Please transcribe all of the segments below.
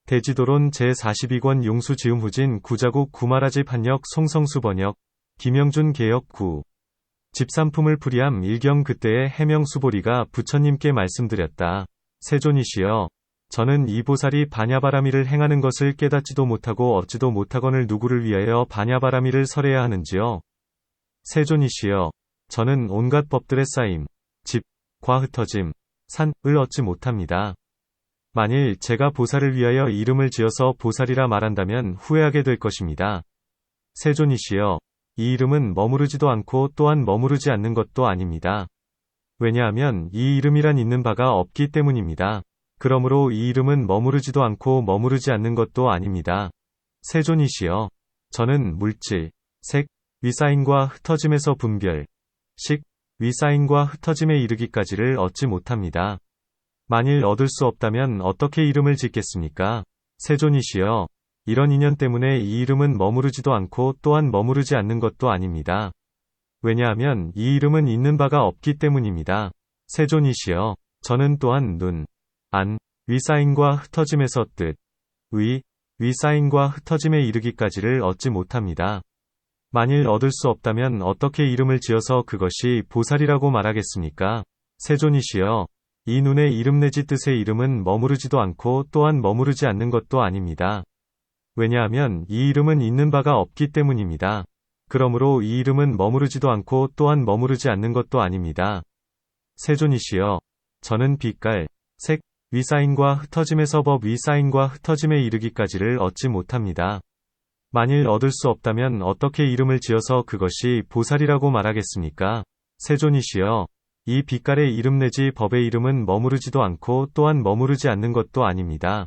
대지도론 제42권 용수지음 후진 구자국 구마라지 판역 송성수 번역 김영준 개역 9. 집산품을 풀이함 일경 그때의 해명 수보리가 부처님께 말씀드렸다. 세존이시여, 저는 이 보살이 반야바라미를 행하는 것을 깨닫지도 못하고 얻지도 못하거늘 누구를 위하여 반야바라미를 설해야 하는지요? 세존이시여, 저는 온갖 법들의 쌓임, 집, 과 흩어짐, 산을 얻지 못합니다. 만일 제가 보살을 위하여 이름을 지어서 보살이라 말한다면 후회하게 될 것입니다. 세존이시여, 이 이름은 머무르지도 않고 또한 머무르지 않는 것도 아닙니다. 왜냐하면 이 이름이란 있는 바가 없기 때문입니다. 그러므로 이 이름은 머무르지도 않고 머무르지 않는 것도 아닙니다. 세존이시여, 저는 물질, 색, 위사인과 흩어짐에서 분별, 식, 위사인과 흩어짐에 이르기까지를 얻지 못합니다. 만일 얻을 수 없다면 어떻게 이름을 짓겠습니까? 세존이시여, 이런 인연 때문에 이 이름은 머무르지도 않고 또한 머무르지 않는 것도 아닙니다. 왜냐하면 이 이름은 있는 바가 없기 때문입니다. 세존이시여, 저는 또한 눈, 안, 위사인과 흩어짐에서 뜻, 위사인과 흩어짐에 이르기까지를 얻지 못합니다. 만일 얻을 수 없다면 어떻게 이름을 지어서 그것이 보살이라고 말하겠습니까? 세존이시여, 이 눈의 이름 내지 뜻의 이름은 머무르지도 않고 또한 머무르지 않는 것도 아닙니다. 왜냐하면 이 이름은 있는 바가 없기 때문입니다. 그러므로 이 이름은 머무르지도 않고 또한 머무르지 않는 것도 아닙니다. 세존이시여, 저는 빛깔, 색, 위사인과 흩어짐에서 법 위사인과 흩어짐에 이르기까지를 얻지 못합니다. 만일 얻을 수 없다면 어떻게 이름을 지어서 그것이 보살이라고 말하겠습니까? 세존이시여, 이 빛깔의 이름 내지 법의 이름은 머무르지도 않고 또한 머무르지 않는 것도 아닙니다.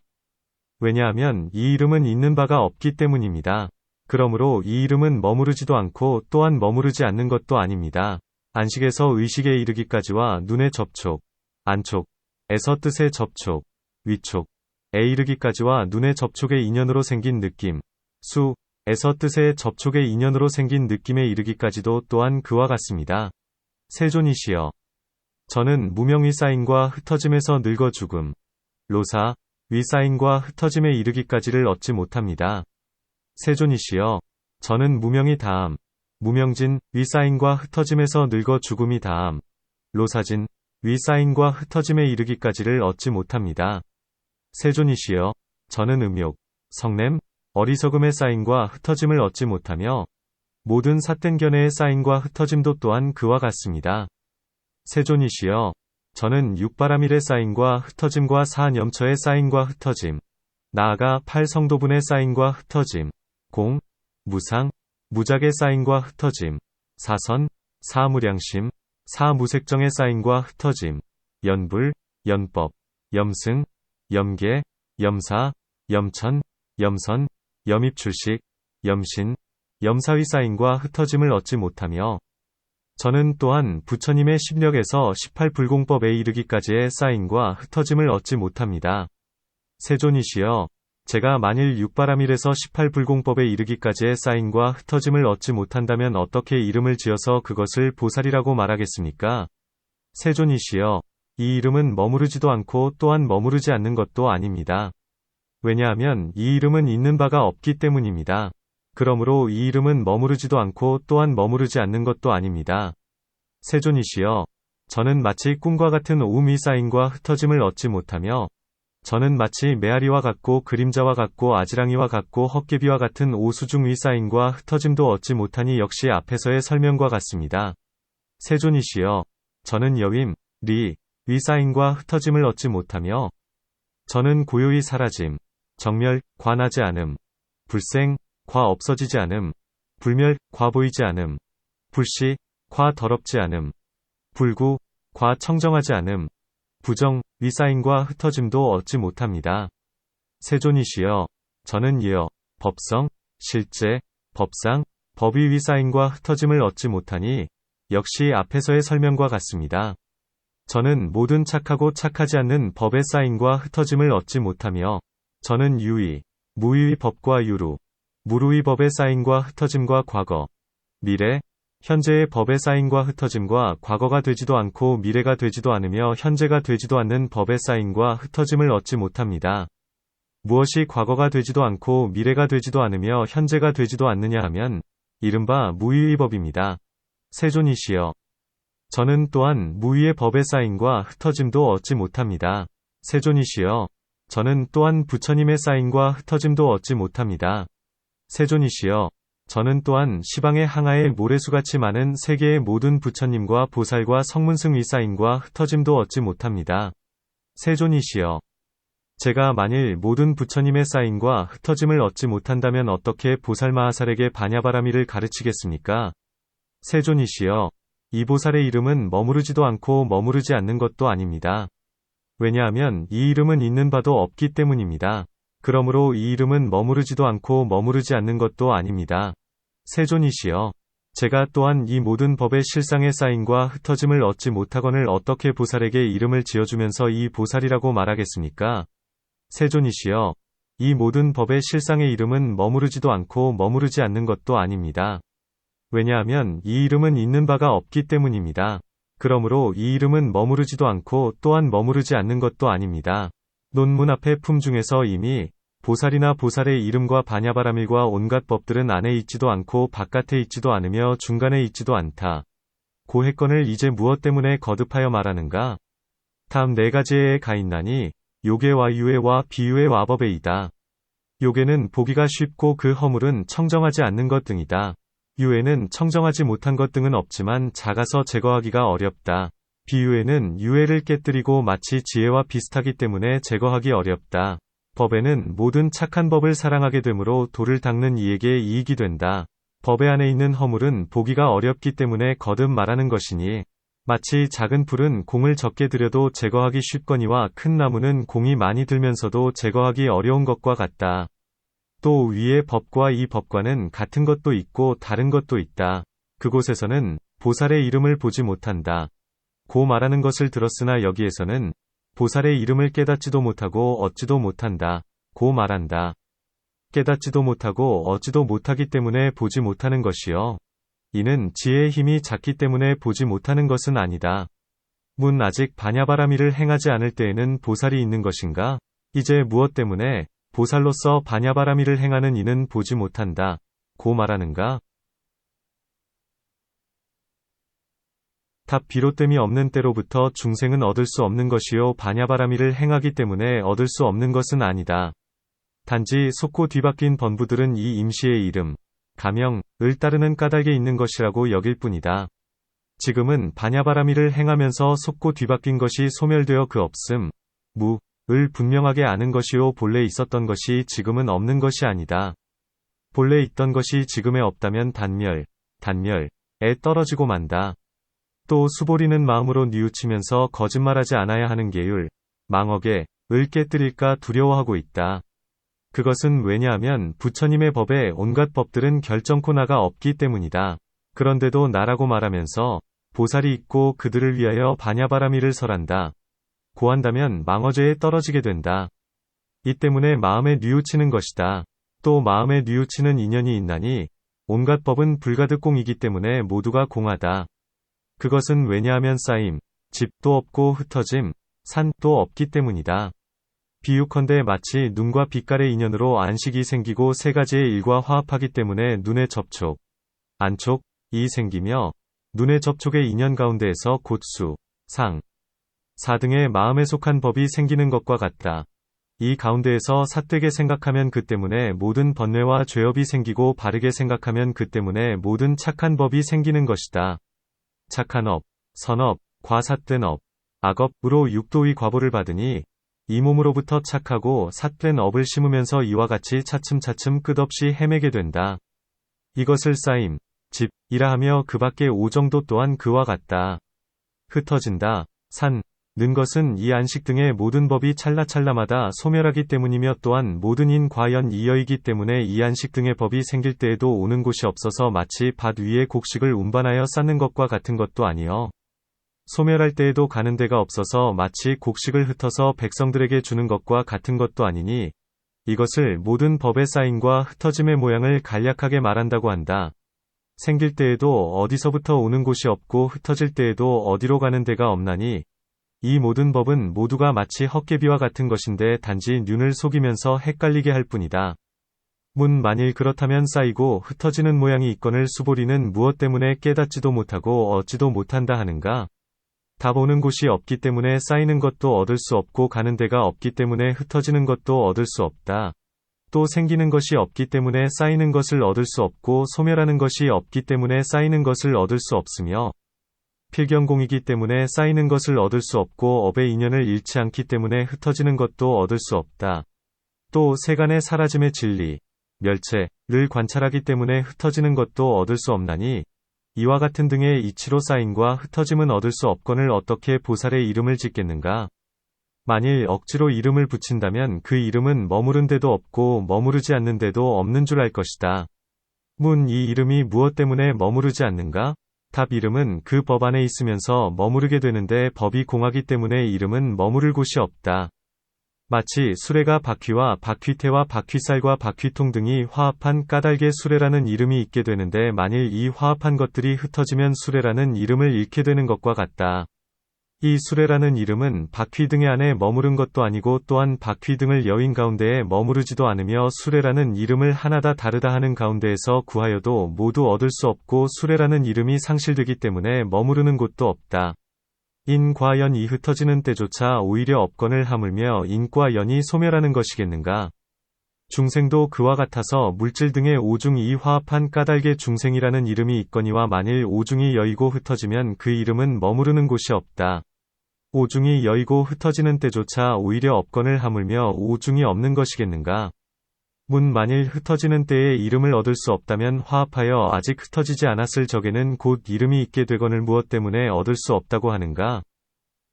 왜냐하면 이 이름은 있는 바가 없기 때문입니다. 그러므로 이 이름은 머무르지도 않고 또한 머무르지 않는 것도 아닙니다. 안식에서 의식에 이르기까지와 눈의 접촉, 안촉에서 뜻의 접촉, 위촉에 이르기까지와 눈의 접촉의 인연으로 생긴 느낌, 수에서 뜻의 접촉의 인연으로 생긴 느낌에 이르기까지도 또한 그와 같습니다. 세존이시여, 저는 무명위사인과 흩어짐에서 늙어 죽음, 로사, 위사인과 흩어짐에 이르기까지를 얻지 못합니다. 세존이시여, 저는 무명이 다함, 무명진, 위사인과 흩어짐에서 늙어 죽음이 다함, 로사진, 위사인과 흩어짐에 이르기까지를 얻지 못합니다. 세존이시여, 저는 음욕, 성냄, 어리석음의 쌓임과 흩어짐을 얻지 못하며 모든 삿된 견해의 쌓임과 흩어짐도 또한 그와 같습니다. 세존이시여, 저는 육바라밀의 쌓임과 흩어짐과 사념처의 쌓임과 흩어짐, 나아가 팔성도분의 쌓임과 흩어짐, 공, 무상, 무작의 쌓임과 흩어짐, 사선, 사무량심, 사무색정의 쌓임과 흩어짐, 연불, 연법, 염승, 염계, 염사, 염천, 염선, 염입출식, 염신, 염사위 쌓임과 흩어짐을 얻지 못하며 저는 또한 부처님의 십력에서 18불공법에 이르기까지의 쌓임과 흩어짐을 얻지 못합니다. 세존이시여, 제가 만일 육바라밀에서 18불공법에 이르기까지의 쌓임과 흩어짐을 얻지 못한다면 어떻게 이름을 지어서 그것을 보살이라고 말하겠습니까? 세존이시여, 이 이름은 머무르지도 않고 또한 머무르지 않는 것도 아닙니다. 왜냐하면 이 이름은 있는 바가 없기 때문입니다. 그러므로 이 이름은 머무르지도 않고 또한 머무르지 않는 것도 아닙니다. 세존이시여, 저는 마치 꿈과 같은 오음이 쌓임과 흩어짐을 얻지 못하며 저는 마치 메아리와 같고 그림자와 같고 아지랑이와 같고 헛개비와 같은 오수중위 쌓임과 흩어짐도 얻지 못하니 역시 앞에서의 설명과 같습니다. 세존이시여, 저는 여임, 위 쌓임과 흩어짐을 얻지 못하며 저는 고요히 사라짐, 정멸, 관하지 않음, 불생, 과 없어지지 않음, 불멸, 과 보이지 않음, 불시, 과 더럽지 않음, 불구, 과 청정하지 않음, 부정, 위사인과 흩어짐도 얻지 못합니다. 세존이시여, 저는 예어, 법성, 실제, 법상, 법의 위사인과 흩어짐을 얻지 못하니 역시 앞에서의 설명과 같습니다. 저는 모든 착하고 착하지 않는 법의 쌓임과 흩어짐을 얻지 못하며 저는 유의, 무의의 법과 유루, 무루의 법의 쌓임과 흩어짐과 과거, 미래, 현재의 법의 쌓임과 흩어짐과 과거가 되지도 않고 미래가 되지도 않으며 현재가 되지도 않는 법의 쌓임과 흩어짐을 얻지 못합니다. 무엇이 과거가 되지도 않고 미래가 되지도 않으며 현재가 되지도 않느냐 하면 이른바 무위의 법입니다. 세존이시여. 저는 또한 무위의 법의 사인과 흩어짐도 얻지 못합니다. 세존이시여. 저는 또한 부처님의 사인과 흩어짐도 얻지 못합니다. 세존이시여. 저는 또한 시방의 항아의 모래수같이 많은 세계의 모든 부처님과 보살과 성문승위 사인과 흩어짐도 얻지 못합니다. 세존이시여. 제가 만일 모든 부처님의 사인과 흩어짐을 얻지 못한다면 어떻게 보살마하살에게 바냐바라미를 가르치겠습니까? 세존이시여. 이 보살의 이름은 머무르지도 않고 머무르지 않는 것도 아닙니다. 왜냐하면 이 이름은 있는 바도 없기 때문입니다. 그러므로 이 이름은 머무르지도 않고 머무르지 않는 것도 아닙니다. 세존이시여. 제가 또한 이 모든 법의 실상의 사인과 흩어짐을 얻지 못하거늘 어떻게 보살에게 이름을 지어주면서 이 보살이라고 말하겠습니까? 세존이시여. 이 모든 법의 실상의 이름은 머무르지도 않고 머무르지 않는 것도 아닙니다. 왜냐하면 이 이름은 있는 바가 없기 때문입니다. 그러므로 이 이름은 머무르지도 않고 또한 머무르지 않는 것도 아닙니다. 논문 앞의 품 중에서 이미 보살이나 보살의 이름과 바냐바라밀과 온갖 법들은 안에 있지도 않고 바깥에 있지도 않으며 중간에 있지도 않다. 고 했거늘 이제 무엇 때문에 거듭하여 말하는가? 다음 네 가지에 가 있나니 요괴와 유해와 비유의 와법에이다. 요괴는 보기가 쉽고 그 허물은 청정하지 않는 것 등이다. 유해는 청정하지 못한 것 등은 없지만 작아서 제거하기가 어렵다. 비유해는 유해를 깨뜨리고 마치 지혜와 비슷하기 때문에 제거하기 어렵다. 법에는 모든 착한 법을 사랑하게 되므로 도를 닦는 이에게 이익이 된다. 법의 안에 있는 허물은 보기가 어렵기 때문에 거듭 말하는 것이니 마치 작은 풀은 공을 적게 들여도 제거하기 쉽거니와 큰 나무는 공이 많이 들면서도 제거하기 어려운 것과 같다. 또 위의 법과 이 법과는 같은 것도 있고 다른 것도 있다. 그곳에서는 보살의 이름을 보지 못한다. 고 말하는 것을 들었으나 여기에서는 보살의 이름을 깨닫지도 못하고 얻지도 못한다. 고 말한다. 깨닫지도 못하고 얻지도 못하기 때문에 보지 못하는 것이요. 이는 지혜의 힘이 작기 때문에 보지 못하는 것은 아니다. 문 아직 바냐바라미를 행하지 않을 때에는 보살이 있는 것인가? 이제 무엇 때문에 보살로서 바냐바라미를 행하는 이는 보지 못한다. 고 말하는가? 답 비롯됨이 없는 때로부터 중생은 얻을 수 없는 것이요 바냐바라미를 행하기 때문에 얻을 수 없는 것은 아니다. 단지 속고 뒤바뀐 번부들은 이 임시의 이름, 가명을 따르는 까닭에 있는 것이라고 여길 뿐이다. 지금은 바냐바라미를 행하면서 속고 뒤바뀐 것이 소멸되어 그 없음, 을 분명하게 아는 것이요 본래 있었던 것이 지금은 없는 것이 아니다. 본래 있던 것이 지금에 없다면 단멸에 떨어지고 만다. 또 수보리는 마음으로 뉘우치면서 거짓말하지 않아야 하는 계율, 망억에 을 깨뜨릴까 두려워하고 있다. 그것은 왜냐하면 부처님의 법에 온갖 법들은 결정코 나가 없기 때문이다. 그런데도 나라고 말하면서 보살이 있고 그들을 위하여 바냐바라미를 설한다. 고한다면 망어죄에 떨어지게 된다. 이 때문에 마음에 뉘우치는 것이다. 또 마음에 뉘우치는 인연이 있나니 온갖 법은 불가득공이기 때문에 모두가 공하다. 그것은 왜냐하면 쌓임, 집도 없고 흩어짐, 산도 없기 때문이다. 비유컨대 마치 눈과 빛깔의 인연으로 안식이 생기고 세 가지의 일과 화합하기 때문에 눈의 접촉, 안촉이 생기며 눈의 접촉의 인연 가운데에서 곧수, 상, 사 등의 마음에 속한 법이 생기는 것과 같다. 이 가운데에서 삿되게 생각하면 그 때문에 모든 번뇌와 죄업이 생기고 바르게 생각하면 그 때문에 모든 착한 법이 생기는 것이다. 착한 업, 선업, 과삿된 업, 악업으로 육도의 과보를 받으니 이 몸으로부터 착하고 삿된 업을 심으면서 이와 같이 차츰차츰 끝없이 헤매게 된다. 이것을 쌓임, 집이라 하며 그 밖의 오정도 또한 그와 같다. 흩어진다. 는 것은 이 안식 등의 모든 법이 찰나찰나마다 소멸하기 때문이며 또한 모든 인과연 이여이기 때문에 이 안식 등의 법이 생길 때에도 오는 곳이 없어서 마치 밭 위에 곡식을 운반하여 쌓는 것과 같은 것도 아니요. 소멸할 때에도 가는 데가 없어서 마치 곡식을 흩어서 백성들에게 주는 것과 같은 것도 아니니 이것을 모든 법의 쌓임과 흩어짐의 모양을 간략하게 말한다고 한다. 생길 때에도 어디서부터 오는 곳이 없고 흩어질 때에도 어디로 가는 데가 없나니 이 모든 법은 모두가 마치 헛개비와 같은 것인데 단지 눈을 속이면서 헷갈리게 할 뿐이다. 만일 그렇다면 쌓이고 흩어지는 모양이 있거늘 수보리는 무엇 때문에 깨닫지도 못하고 얻지도 못한다 하는가? 답 오는 곳이 없기 때문에 쌓이는 것도 얻을 수 없고 가는 데가 없기 때문에 흩어지는 것도 얻을 수 없다. 또 생기는 것이 없기 때문에 쌓이는 것을 얻을 수 없고 소멸하는 것이 없기 때문에 쌓이는 것을 얻을 수 없으며 필경공이기 때문에 쌓이는 것을 얻을 수 없고 업의 인연을 잃지 않기 때문에 흩어지는 것도 얻을 수 없다. 또 세간의 사라짐의 진리, 멸체를 관찰하기 때문에 흩어지는 것도 얻을 수 없나니 이와 같은 등의 이치로 쌓임과 흩어짐은 얻을 수 없거늘 어떻게 보살의 이름을 짓겠는가? 만일 억지로 이름을 붙인다면 그 이름은 머무른 데도 없고 머무르지 않는 데도 없는 줄 알 것이다. 이 이름이 무엇 때문에 머무르지 않는가? 답 이름은 그 법 안에 있으면서 머무르게 되는데 법이 공하기 때문에 이름은 머무를 곳이 없다. 마치 수레가 바퀴와 바퀴태와 바퀴살과 바퀴통 등이 화합한 까닭에 수레라는 이름이 있게 되는데 만일 이 화합한 것들이 흩어지면 수레라는 이름을 잃게 되는 것과 같다. 이 수레라는 이름은 바퀴 등의 안에 머무른 것도 아니고 또한 바퀴 등을 여인 가운데에 머무르지도 않으며 수레라는 이름을 하나다 다르다 하는 가운데에서 구하여도 모두 얻을 수 없고 수레라는 이름이 상실되기 때문에 머무르는 곳도 없다. 인과 연이 흩어지는 때조차 오히려 없거늘 하물며 인과 연이 소멸하는 것이겠는가? 중생도 그와 같아서 물질 등의 오중이 화합한 까닭에 중생이라는 이름이 있거니와 만일 오중이 여이고 흩어지면 그 이름은 머무르는 곳이 없다. 오중이 여이고 흩어지는 때조차 오히려 없거늘 하물며 오중이 없는 것이겠는가? 만일 흩어지는 때에 이름을 얻을 수 없다면 화합하여 아직 흩어지지 않았을 적에는 곧 이름이 있게 되거늘 무엇 때문에 얻을 수 없다고 하는가?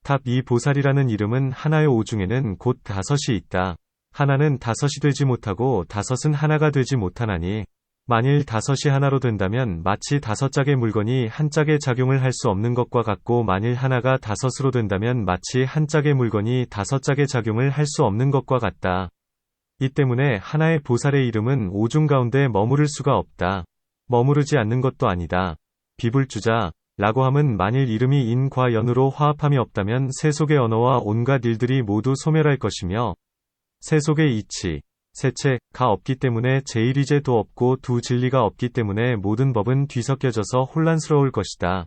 답 이 보살이라는 이름은 하나의 오중에는 곧 다섯이 있다. 하나는 다섯이 되지 못하고 다섯은 하나가 되지 못하나니 만일 다섯이 하나로 된다면 마치 다섯 짝의 물건이 한 짝의 작용을 할 수 없는 것과 같고 만일 하나가 다섯으로 된다면 마치 한 짝의 물건이 다섯 짝의 작용을 할 수 없는 것과 같다. 이 때문에 하나의 보살의 이름은 오중 가운데 머무를 수가 없다. 머무르지 않는 것도 아니다. 비불주자 라고 함은 만일 이름이 인과 연으로 화합함이 없다면 세속의 언어와 온갖 일들이 모두 소멸할 것이며 세속의 이치, 세체가 없기 때문에 제1이제도 없고 두 진리가 없기 때문에 모든 법은 뒤섞여져서 혼란스러울 것이다.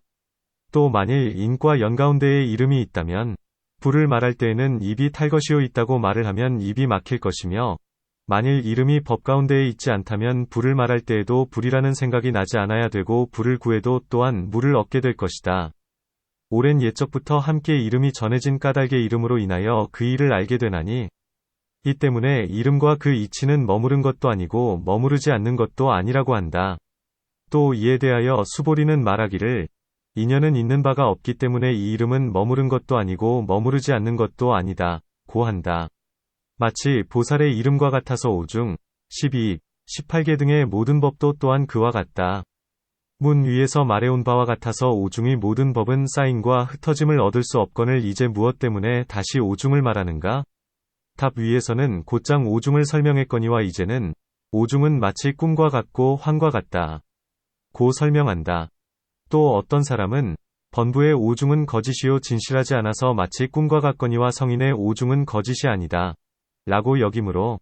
또 만일 인과 연 가운데에 이름이 있다면 불을 말할 때에는 입이 탈 것이요 있다고 말을 하면 입이 막힐 것이며 만일 이름이 법 가운데에 있지 않다면 불을 말할 때에도 불이라는 생각이 나지 않아야 되고 불을 구해도 또한 물을 얻게 될 것이다. 오랜 옛적부터 함께 이름이 전해진 까닭의 이름으로 인하여 그 일을 알게 되나니 이 때문에 이름과 그 이치는 머무른 것도 아니고 머무르지 않는 것도 아니라고 한다. 또 이에 대하여 수보리는 말하기를 인연은 있는 바가 없기 때문에 이 이름은 머무른 것도 아니고 머무르지 않는 것도 아니다. 고 한다. 마치 보살의 이름과 같아서 오중, 12, 18개 등의 모든 법도 또한 그와 같다. 문 위에서 말해온 바와 같아서 오중의 모든 법은 쌓임과 흩어짐을 얻을 수 없거늘 이제 무엇 때문에 다시 오중을 말하는가? 답 위에서는 곧장 오중을 설명했거니와 이제는 오중은 마치 꿈과 같고 환과 같다. 고 설명한다. 또 어떤 사람은 번부의 오중은 거짓이요 진실하지 않아서 마치 꿈과 같거니와 성인의 오중은 거짓이 아니다. 라고 여기므로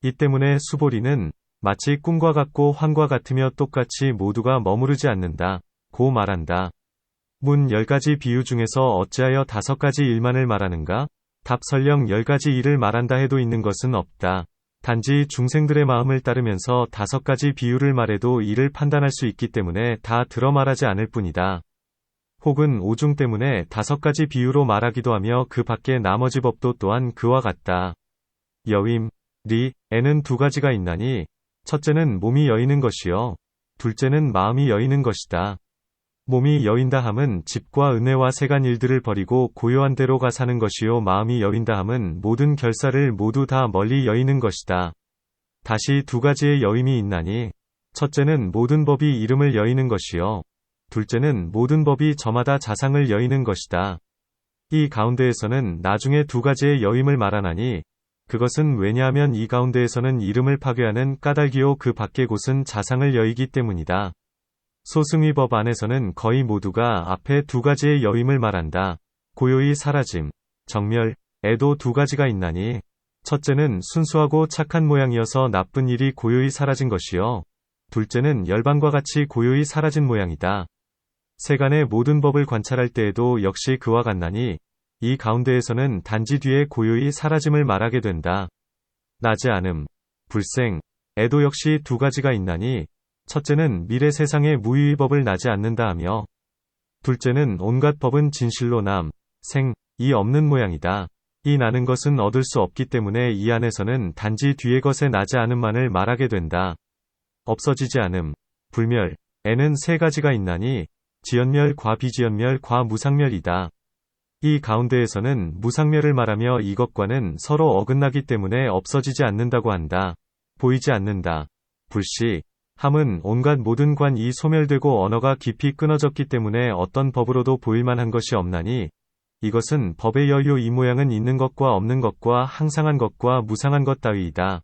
이 때문에 수보리는 마치 꿈과 같고 환과 같으며 똑같이 모두가 머무르지 않는다. 고 말한다. 문 10가지 비유 중에서 어찌하여 5가지 일만을 말하는가? 답 설령 10가지 일을 말한다 해도 있는 것은 없다. 단지 중생들의 마음을 따르면서 5가지 비유를 말해도 이를 판단할 수 있기 때문에 다 들어 말하지 않을 뿐이다. 혹은 오중 때문에 5가지 비유로 말하기도 하며 그 밖에 나머지 법도 또한 그와 같다. 여임, 리, 에는 2가지가 있나니 첫째는 몸이 여이는 것이요 둘째는 마음이 여이는 것이다. 몸이 여인다 함은 집과 은혜와 세간 일들을 버리고 고요한 데로 가 사는 것이요 마음이 여인다 함은 모든 결사를 모두 다 멀리 여이는 것이다. 다시 2가지의 여임이 있나니 첫째는 모든 법이 이름을 여이는 것이요 둘째는 모든 법이 저마다 자상을 여이는 것이다. 이 가운데에서는 나중에 2가지의 여임을 말하나니 그것은 왜냐하면 이 가운데에서는 이름을 파괴하는 까닭이요 그 밖의 곳은 자상을 여이기 때문이다. 소승의 법 안에서는 거의 모두가 앞에 2가지의 여임을 말한다. 고요히 사라짐, 정멸, 에도 두 가지가 있나니, 첫째는 순수하고 착한 모양이어서 나쁜 일이 고요히 사라진 것이요. 둘째는 열방과 같이 고요히 사라진 모양이다. 세간의 모든 법을 관찰할 때에도 역시 그와 같나니, 이 가운데에서는 단지 뒤에 고요히 사라짐을 말하게 된다. 나지 않음, 불생, 에도 역시 두 가지가 있나니, 첫째는 미래 세상의 무유의 법을 나지 않는다 하며, 둘째는 온갖 법은 진실로 남, 생, 이 없는 모양이다. 이 나는 것은 얻을 수 없기 때문에 이 안에서는 단지 뒤의 것에 나지 않음만을 말하게 된다. 없어지지 않음, 불멸, 에는 세 가지가 있나니, 지연멸, 과비지연멸, 과무상멸이다. 이 가운데에서는 무상멸을 말하며 이것과는 서로 어긋나기 때문에 없어지지 않는다고 한다. 보이지 않는다. 불시, 함은 온갖 모든 관이 소멸되고 언어가 깊이 끊어졌기 때문에 어떤 법으로도 보일만한 것이 없나니, 이것은 법의 여유 이 모양은 있는 것과 없는 것과 항상한 것과 무상한 것 따위이다.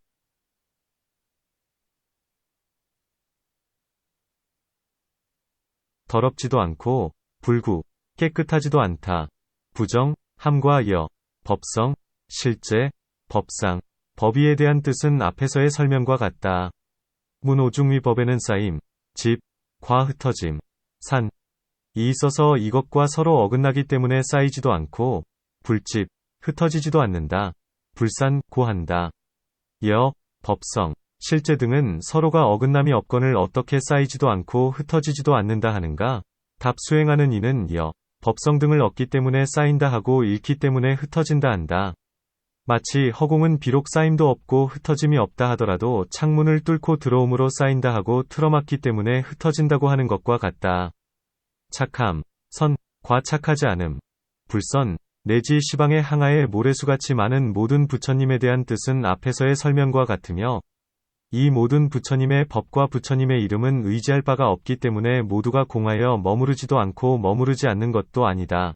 더럽지도 않고, 불구, 깨끗하지도 않다. 부정, 함과 여, 법성, 실제, 법상, 법의에 대한 뜻은 앞에서의 설명과 같다. 문오중위 법에는 쌓임, 집, 과 흩어짐, 산, 이 있어서 이것과 서로 어긋나기 때문에 쌓이지도 않고, 불집, 흩어지지도 않는다. 불산, 고한다. 여, 법성, 실제 등은 서로가 어긋남이 없거늘 어떻게 쌓이지도 않고 흩어지지도 않는다 하는가? 답 수행하는 이는 여, 법성 등을 얻기 때문에 쌓인다 하고 잃기 때문에 흩어진다 한다. 마치 허공은 비록 쌓임도 없고 흩어짐이 없다 하더라도 창문을 뚫고 들어옴으로 쌓인다 하고 틀어막기 때문에 흩어진다고 하는 것과 같다. 착함, 선, 과 착하지 않음, 불선, 내지 시방의 항아에 모래수같이 많은 모든 부처님에 대한 뜻은 앞에서의 설명과 같으며, 이 모든 부처님의 법과 부처님의 이름은 의지할 바가 없기 때문에 모두가 공하여 머무르지도 않고 머무르지 않는 것도 아니다.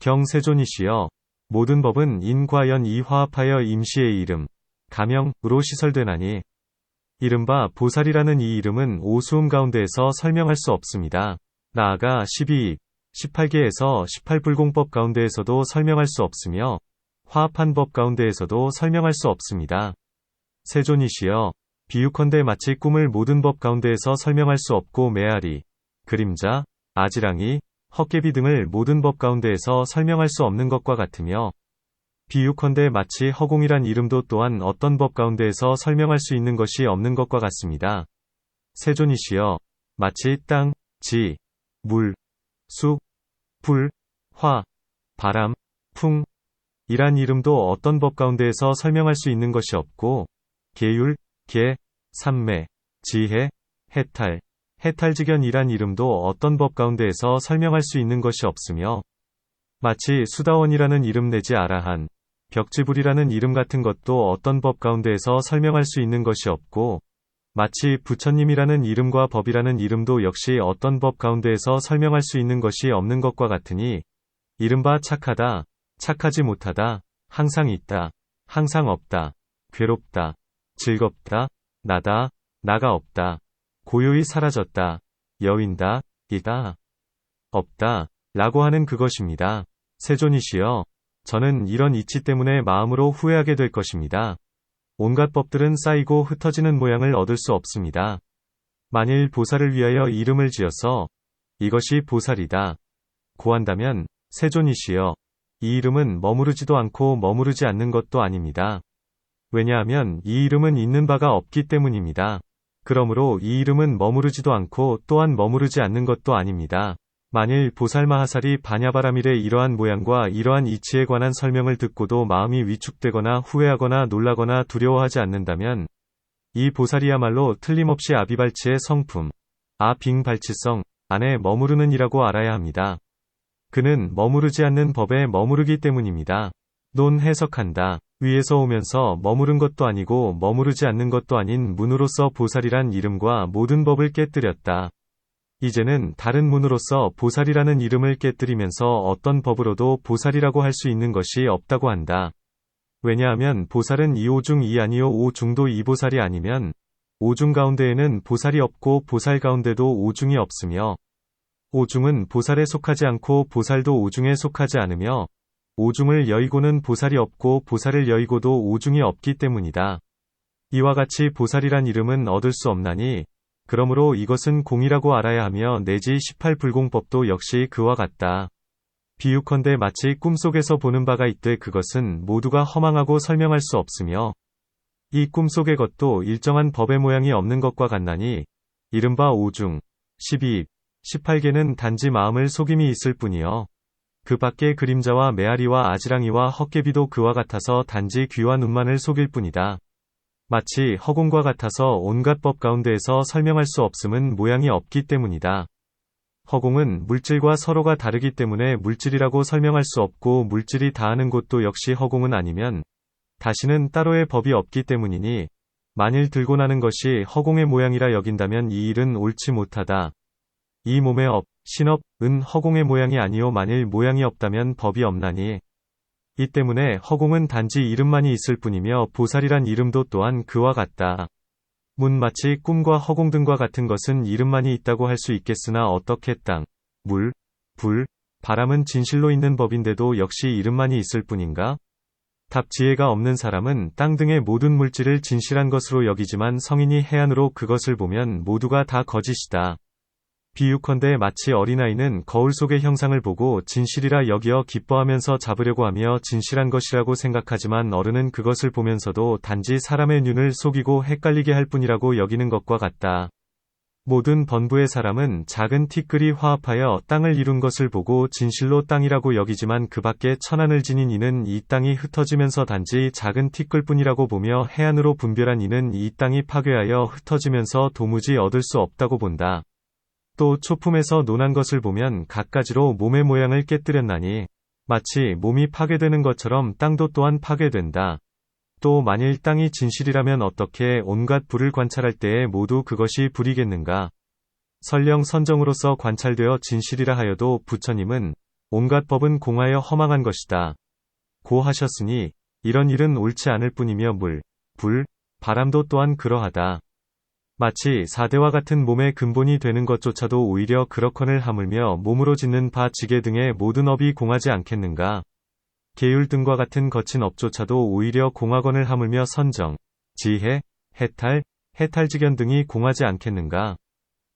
경세존이시여, 모든 법은 인과연 이 화합하여 임시의 이름, 가명으로 시설되나니, 이른바 보살이라는 이 이름은 오수음 가운데에서 설명할 수 없습니다. 나아가 12, 18개에서 18불공법 가운데에서도 설명할 수 없으며, 화합한 법 가운데에서도 설명할 수 없습니다. 세존이시여, 비유컨대 마치 꿈을 모든 법 가운데에서 설명할 수 없고 메아리, 그림자, 아지랑이, 헛개비 등을 모든 법 가운데에서 설명할 수 없는 것과 같으며, 비유컨대 마치 허공이란 이름도 또한 어떤 법 가운데에서 설명할 수 있는 것이 없는 것과 같습니다. 세존이시여, 마치 땅, 지, 물, 수, 불, 화, 바람, 풍, 이란 이름도 어떤 법 가운데에서 설명할 수 있는 것이 없고, 계율, 계, 삼매, 지혜, 해탈, 해탈직연이란 이름도 어떤 법 가운데에서 설명할 수 있는 것이 없으며, 마치 수다원이라는 이름 내지 아라한, 벽지불이라는 이름 같은 것도 어떤 법 가운데에서 설명할 수 있는 것이 없고, 마치 부처님이라는 이름과 법이라는 이름도 역시 어떤 법 가운데에서 설명할 수 있는 것이 없는 것과 같으니, 이른바 착하다, 착하지 못하다, 항상 있다, 항상 없다, 괴롭다, 즐겁다, 나다, 나가 없다, 고요히 사라졌다, 여윈다, 이다, 없다, 라고 하는 그것입니다. 세존이시여, 저는 이런 이치 때문에 마음으로 후회하게 될 것입니다. 온갖 법들은 쌓이고 흩어지는 모양을 얻을 수 없습니다. 만일 보살을 위하여 이름을 지어서 이것이 보살이다 고한다면, 세존이시여, 이 이름은 머무르지도 않고 머무르지 않는 것도 아닙니다. 왜냐하면 이 이름은 있는 바가 없기 때문입니다. 그러므로 이 이름은 머무르지도 않고 또한 머무르지 않는 것도 아닙니다. 만일 보살마하살이 바냐바라밀의 이러한 모양과 이러한 이치에 관한 설명을 듣고도 마음이 위축되거나 후회하거나 놀라거나 두려워하지 않는다면, 이 보살이야말로 틀림없이 아비발치의 성품, 아빙발치성 안에 머무르는 이라고 알아야 합니다. 그는 머무르지 않는 법에 머무르기 때문입니다. 논 해석한다. 위에서 오면서 머무른 것도 아니고 머무르지 않는 것도 아닌 문으로서 보살이란 이름과 모든 법을 깨뜨렸다. 이제는 다른 문으로서 보살이라는 이름을 깨뜨리면서 어떤 법으로도 보살이라고 할 수 있는 것이 없다고 한다. 왜냐하면 보살은 2오 중 2 아니요 5 중도 2보살이 아니면 5중 가운데에는 보살이 없고 보살 가운데도 5중이 없으며 오중은 보살에 속하지 않고 보살도 오중에 속하지 않으며 오중을 여의고는 보살이 없고 보살을 여의고도 오중이 없기 때문이다. 이와 같이 보살이란 이름은 얻을 수 없나니 그러므로 이것은 공이라고 알아야 하며 내지 18불공법도 역시 그와 같다. 비유컨대 마치 꿈속에서 보는 바가 있되 그것은 모두가 허망하고 설명할 수 없으며 이 꿈속의 것도 일정한 법의 모양이 없는 것과 같나니 이른바 오중, 12, 18개는 단지 마음을 속임이 있을 뿐이요. 그 밖의 그림자와 메아리와 아지랑이와 헛개비도 그와 같아서 단지 귀와 눈만을 속일 뿐이다. 마치 허공과 같아서 온갖 법 가운데에서 설명할 수 없음은 모양이 없기 때문이다. 허공은 물질과 서로가 다르기 때문에 물질이라고 설명할 수 없고 물질이 다하는 곳도 역시 허공은 아니면 다시는 따로의 법이 없기 때문이니 만일 들고 나는 것이 허공의 모양이라 여긴다면 이 일은 옳지 못하다. 이 몸의 업, 신업, 은 허공의 모양이 아니요 만일 모양이 없다면 법이 없나니 이 때문에 허공은 단지 이름만이 있을 뿐이며 보살이란 이름도 또한 그와 같다. 마치 꿈과 허공 등과 같은 것은 이름만이 있다고 할 수 있겠으나 어떻게 땅, 물, 불, 바람은 진실로 있는 법인데도 역시 이름만이 있을 뿐인가? 답 지혜가 없는 사람은 땅 등의 모든 물질을 진실한 것으로 여기지만 성인이 해안으로 그것을 보면 모두가 다 거짓이다. 비유컨대 마치 어린아이는 거울 속의 형상을 보고 진실이라 여기어 기뻐하면서 잡으려고 하며 진실한 것이라고 생각하지만 어른은 그것을 보면서도 단지 사람의 눈을 속이고 헷갈리게 할 뿐이라고 여기는 것과 같다. 모든 번부의 사람은 작은 티끌이 화합하여 땅을 이룬 것을 보고 진실로 땅이라고 여기지만 그 밖에 천안을 지닌 이는 이 땅이 흩어지면서 단지 작은 티끌뿐이라고 보며 해안으로 분별한 이는 이 땅이 파괴하여 흩어지면서 도무지 얻을 수 없다고 본다. 또 초품에서 논한 것을 보면 갖가지로 몸의 모양을 깨뜨렸나니 마치 몸이 파괴되는 것처럼 땅도 또한 파괴된다. 또 만일 땅이 진실이라면 어떻게 온갖 불을 관찰할 때에 모두 그것이 불이겠는가? 설령 선정으로서 관찰되어 진실이라 하여도 부처님은 온갖 법은 공하여 허망한 것이다. 고 하셨으니 이런 일은 옳지 않을 뿐이며 물, 불, 바람도 또한 그러하다. 마치 사대와 같은 몸의 근본이 되는 것조차도 오히려 그렇거늘 하물며 몸으로 짓는 바 지게 등의 모든 업이 공하지 않겠는가? 계율 등과 같은 거친 업조차도 오히려 공하거늘 하물며 선정, 지혜, 해탈, 해탈직연 등이 공하지 않겠는가?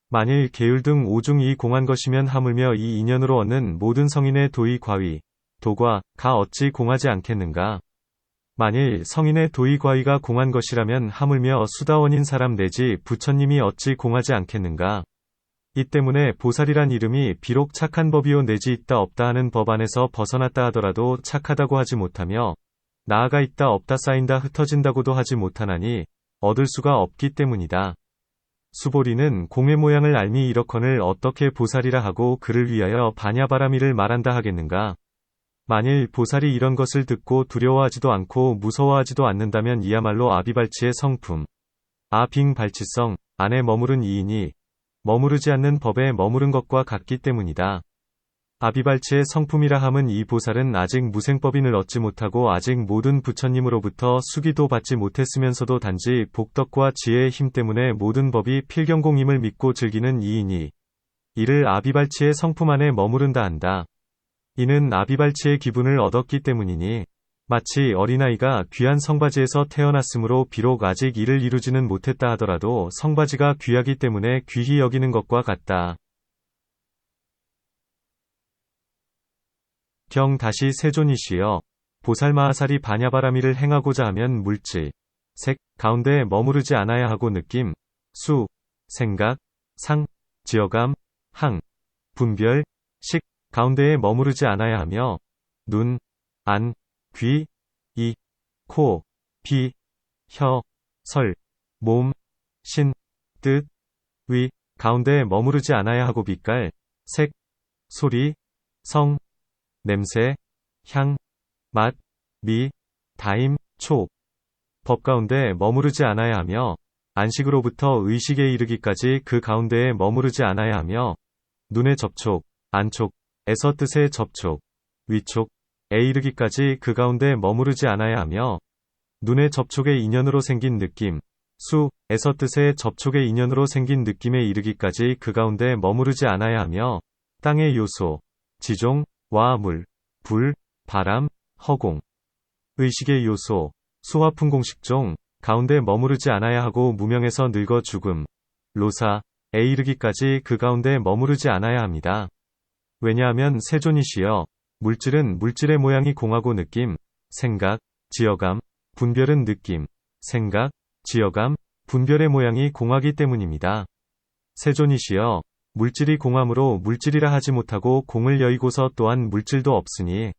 만일 계율 등 오중이 공한 것이면 하물며 이 인연으로 얻는 모든 성인의 도의 과위, 도과, 가 어찌 공하지 않겠는가? 만일 성인의 도의 과위가 공한 것이라면 하물며 수다원인 사람 내지 부처님이 어찌 공하지 않겠는가? 이 때문에 보살이란 이름이 비록 착한 법이요 내지 있다 없다 하는 법 안에서 벗어났다 하더라도 착하다고 하지 못하며 나아가 있다 없다 쌓인다 흩어진다고도 하지 못하나니 얻을 수가 없기 때문이다. 수보리는 공의 모양을 알미 이렇거늘 어떻게 보살이라 하고 그를 위하여 반야바라미를 말한다 하겠는가? 만일 보살이 이런 것을 듣고 두려워하지도 않고 무서워하지도 않는다면 이야말로 아비발치의 성품, 아빙발치성, 안에 머무른 이인이 머무르지 않는 법에 머무른 것과 같기 때문이다. 아비발치의 성품이라 함은 이 보살은 아직 무생법인을 얻지 못하고 아직 모든 부처님으로부터 수기도 받지 못했으면서도 단지 복덕과 지혜의 힘 때문에 모든 법이 필경공임을 믿고 즐기는 이인이 이를 아비발치의 성품 안에 머무른다 한다. 이는 아비발치의 기분을 얻었기 때문이니 마치 어린아이가 귀한 성바지에서 태어났으므로 비록 아직 이를 이루지는 못했다 하더라도 성바지가 귀하기 때문에 귀히 여기는 것과 같다. 경 다시 세존이시여 보살마하살이 반야바라미를 행하고자 하면 물질, 색, 가운데에 머무르지 않아야 하고 느낌, 수, 생각, 상, 지어감, 항, 분별, 식, 가운데에 머무르지 않아야 하며 눈, 안, 귀, 이, 코, 비, 혀, 설, 몸, 신, 뜻, 위, 가운데에 머무르지 않아야 하고 빛깔, 색, 소리, 성, 냄새, 향, 맛, 미, 다임, 촉, 법 가운데 머무르지 않아야 하며 안식으로부터 의식에 이르기까지 그 가운데에 머무르지 않아야 하며 눈의 접촉, 안촉, 에서 뜻의 접촉, 위촉, 에 이르기까지 그 가운데 머무르지 않아야 하며 눈의 접촉의 인연으로 생긴 느낌, 수, 에서 뜻의 접촉의 인연으로 생긴 느낌에 이르기까지 그 가운데 머무르지 않아야 하며 땅의 요소, 지종, 와, 물, 불, 바람, 허공. 의식의 요소, 수와 풍공식종, 가운데 머무르지 않아야 하고 무명에서 늙어 죽음, 로사에 이르기까지 그 가운데 머무르지 않아야 합니다. 왜냐하면 세존이시여, 물질은 물질의 모양이 공하고 느낌, 생각, 지어감, 분별은 느낌, 생각, 지어감, 분별의 모양이 공하기 때문입니다. 세존이시여, 물질이 공함으로 물질이라 하지 못하고 공을 여의고서 또한 물질도 없으니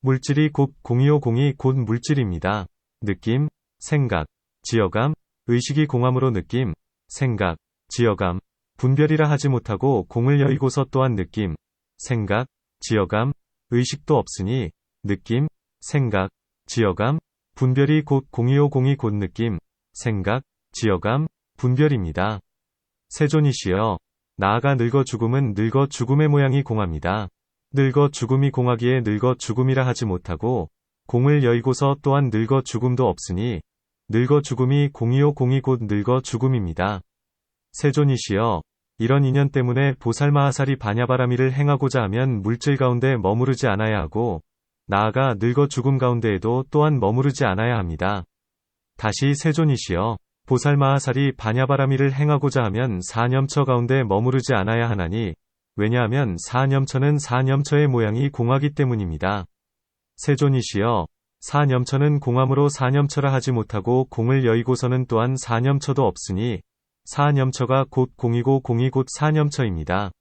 물질이 곧 공이요 공이 곧 물질입니다. 느낌, 생각, 지어감, 의식이 공함으로 느낌, 생각, 지어감, 분별이라 하지 못하고 공을 여의고서 또한 느낌, 생각, 지어감, 의식도 없으니 느낌, 생각, 지어감, 분별이 곧 공이요 공이 곧 느낌, 생각, 지어감, 분별입니다. 세존이시여, 나아가 늙어 죽음은 늙어 죽음의 모양이 공합니다. 늙어 죽음이 공하기에 늙어 죽음이라 하지 못하고 공을 여의고서 또한 늙어 죽음도 없으니 늙어 죽음이 공이요 공이 곧 늙어 죽음입니다. 세존이시여, 이런 인연 때문에 보살마하살이 바냐바라미를 행하고자 하면 물질 가운데 머무르지 않아야 하고 나아가 늙어 죽음 가운데에도 또한 머무르지 않아야 합니다. 다시 세존이시여, 보살마하살이 바냐바라미를 행하고자 하면 사념처 가운데 머무르지 않아야 하나니 왜냐하면 사념처는 사념처의 모양이 공하기 때문입니다. 세존이시여, 사념처는 공함으로 사념처라 하지 못하고 공을 여의고서는 또한 사념처도 없으니 사념처가 곧 공이고 공이 곧 사념처입니다.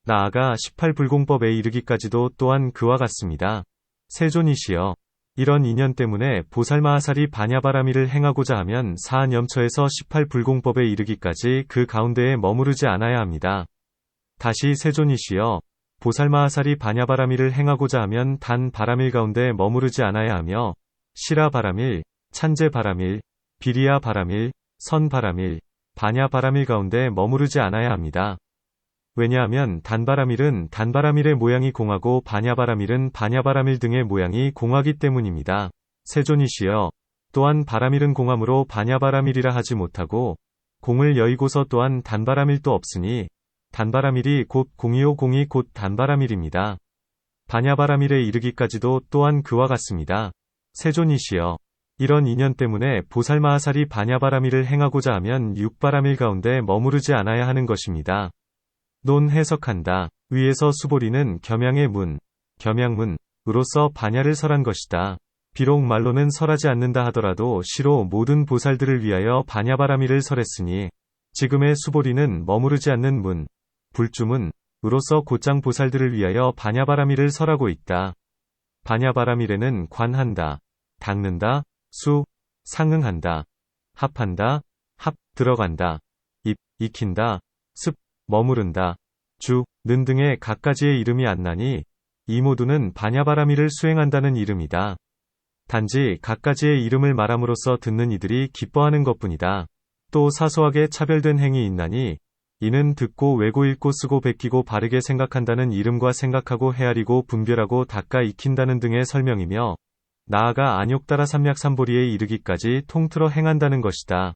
나아가 18불공법에 이르기까지도 또한 그와 같습니다. 세존이시여, 이런 인연 때문에 보살마하살이 바냐바라미를 행하고자 하면 사념처에서 18불공법에 이르기까지 그 가운데에 머무르지 않아야 합니다. 다시 세존이시여, 보살마하살이 바냐바라미를 행하고자 하면 단 바라밀 가운데 머무르지 않아야 하며 시라 바라밀, 찬제 바라밀, 비리야 바라밀, 선 바라밀, 바냐 바라밀 가운데 머무르지 않아야 합니다. 왜냐하면 단바라밀은 단바라밀의 모양이 공하고 바냐바라밀은 바냐바라밀 등의 모양이 공하기 때문입니다. 세존이시여, 또한 바라밀은 공함으로 바냐바라밀이라 하지 못하고 공을 여의고서 또한 단바라밀도 없으니 단바라밀이 곧 공이요 공이 곧 단바라밀입니다. 바냐바라밀에 이르기까지도 또한 그와 같습니다. 세존이시여, 이런 인연 때문에 보살마하살이 바냐바라밀을 행하고자 하면 육바라밀 가운데 머무르지 않아야 하는 것입니다. 논 해석한다. 위에서 수보리는 겸양의 문, 겸양문으로서 바냐를 설한 것이다. 비록 말로는 설하지 않는다 하더라도 시로 모든 보살들을 위하여 바냐바라밀을 설했으니 지금의 수보리는 머무르지 않는 문, 불주문으로서 곧장 보살들을 위하여 바냐바라밀을 설하고 있다. 바냐바라밀에는 관한다, 닦는다, 수, 상응한다, 합한다, 들어간다, 익힌다, 습, 머무른다, 주, 는 등의 각가지의 이름이 안 나니 이 모두는 바냐바라밀을 수행한다는 이름이다. 단지 각가지의 이름을 말함으로써 듣는 이들이 기뻐하는 것뿐이다. 또 사소하게 차별된 행위 있나니 이는 듣고 외고 읽고 쓰고 베끼고 바르게 생각한다는 이름과 생각하고 헤아리고 분별하고 닦아 익힌다는 등의 설명이며 나아가 안욕따라 삼약삼보리에 이르기까지 통틀어 행한다는 것이다.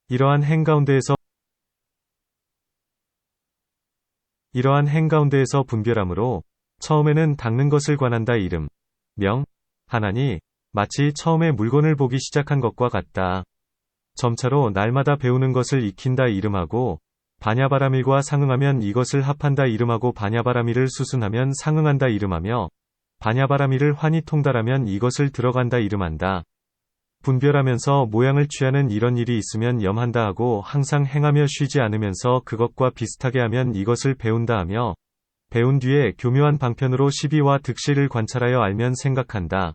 이러한 행 가운데에서 분별함으로 처음에는 닦는 것을 관한다 이름, 명, 하나니 마치 처음에 물건을 보기 시작한 것과 같다. 점차로 날마다 배우는 것을 익힌다 이름하고 바냐바라밀과 상응하면 이것을 합한다 이름하고 바냐바라밀을 수순하면 상응한다 이름하며 바냐바라밀을 환히 통달하면 이것을 들어간다 이름한다. 분별하면서 모양을 취하는 이런 일이 있으면 염한다 하고 항상 행하며 쉬지 않으면서 그것과 비슷하게 하면 이것을 배운다 하며 배운 뒤에 교묘한 방편으로 시비와 득실을 관찰하여 알면 생각한다.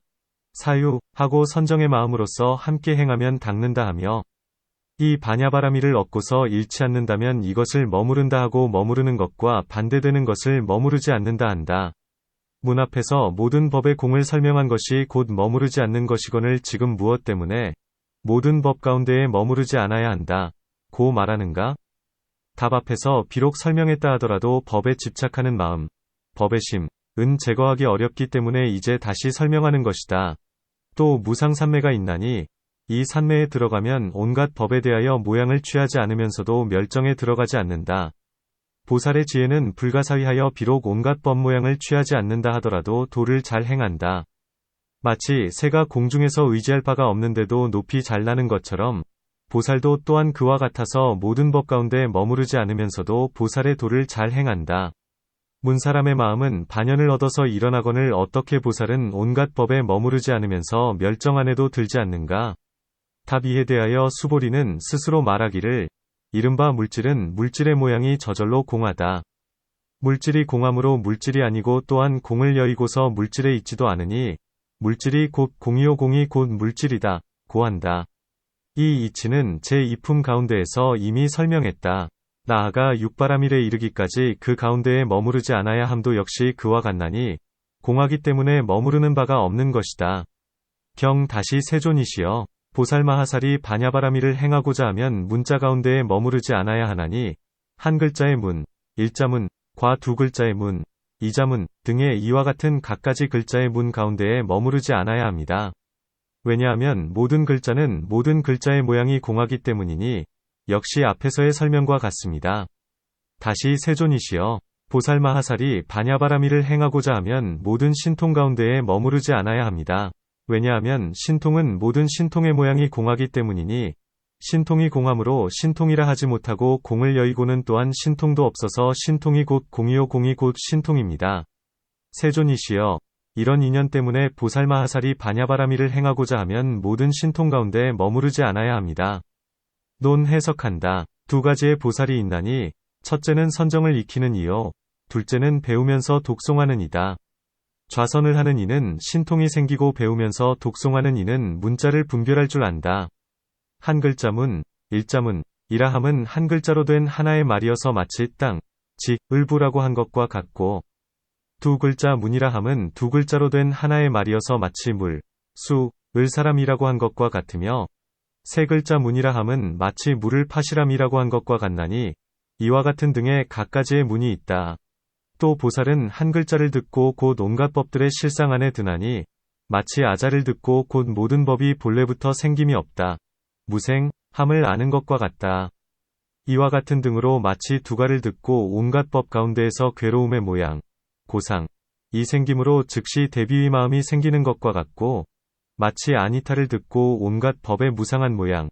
사유하고 선정의 마음으로써 함께 행하면 닦는다 하며 이 바냐바라밀을 얻고서 잃지 않는다면 이것을 머무른다 하고 머무르는 것과 반대되는 것을 머무르지 않는다 한다. 문 앞에서 모든 법의 공을 설명한 것이 곧 머무르지 않는 것이거늘 지금 무엇 때문에 모든 법 가운데에 머무르지 않아야 한다 고 말하는가? 답 앞에서 비록 설명했다 하더라도 법에 집착하는 마음, 법의 심은 제거하기 어렵기 때문에 이제 다시 설명하는 것이다. 또 무상산매가 있나니 이 산매에 들어가면 온갖 법에 대하여 모양을 취하지 않으면서도 멸정에 들어가지 않는다. 보살의 지혜는 불가사의하여 비록 온갖 법 모양을 취하지 않는다 하더라도 도를 잘 행한다. 마치 새가 공중에서 의지할 바가 없는데도 높이 잘 나는 것처럼 보살도 또한 그와 같아서 모든 법 가운데 머무르지 않으면서도 보살의 도를 잘 행한다. 문사람의 마음은 반연을 얻어서 일어나거늘 어떻게 보살은 온갖 법에 머무르지 않으면서 멸정 안에도 들지 않는가? 답 이에 대하여 수보리는 스스로 말하기를 이른바 물질은 물질의 모양이 저절로 공하다. 물질이 공함으로 물질이 아니고 또한 공을 여의고서 물질에 있지도 않으니 물질이 곧 공이요 공이 곧 물질이다. 고한다. 이 이치는 제2품 가운데에서 이미 설명했다. 나아가 육바라밀에 이르기까지 그 가운데에 머무르지 않아야 함도 역시 그와 같나니 공하기 때문에 머무르는 바가 없는 것이다. 경 다시 세존이시여 보살마하살이 반야바라밀을 행하고자 하면 문자 가운데에 머무르지 않아야 하나니 한 글자의 문, 일자문, 과 두 글자의 문, 이자문 등의 이와 같은 갖가지 글자의 문 가운데에 머무르지 않아야 합니다. 왜냐하면 모든 글자는 모든 글자의 모양이 공하기 때문이니 역시 앞에서의 설명과 같습니다. 다시 세존이시여 보살마하살이 반야바라밀을 행하고자 하면 모든 신통 가운데에 머무르지 않아야 합니다. 왜냐하면 신통은 모든 신통의 모양이 공하기 때문이니 신통이 공함으로 신통이라 하지 못하고 공을 여의고는 또한 신통도 없어서 신통이 곧 공이요 공이 곧 신통입니다. 세존이시여 이런 인연 때문에 보살마하살이 반야바라밀을 행하고자 하면 모든 신통 가운데 머무르지 않아야 합니다. 논 해석한다. 두 가지의 보살이 있나니 첫째는 선정을 익히는 이요 둘째는 배우면서 독송하는 이다. 좌선을 하는 이는 신통이 생기고 배우면서 독송하는 이는 문자를 분별할 줄 안다. 한 글자문, 일자문, 이라 함은 한 글자로 된 하나의 말이어서 마치 땅, 지, 을부라고 한 것과 같고 두 글자 문이라 함은 두 글자로 된 하나의 말이어서 마치 물, 수, 을 사람이라고 한 것과 같으며 세 글자 문이라 함은 마치 물을 파시람이라고 한 것과 같나니 이와 같은 등의 갖가지의 문이 있다. 또 보살은 한 글자를 듣고 곧 온갖 법들의 실상 안에 드나니 마치 아자를 듣고 곧 모든 법이 본래부터 생김이 없다. 무생, 함을 아는 것과 같다. 이와 같은 등으로 마치 두가를 듣고 온갖 법 가운데에서 괴로움의 모양, 고상, 이 생김으로 즉시 대비의 마음이 생기는 것과 같고 마치 아니타를 듣고 온갖 법의 무상한 모양,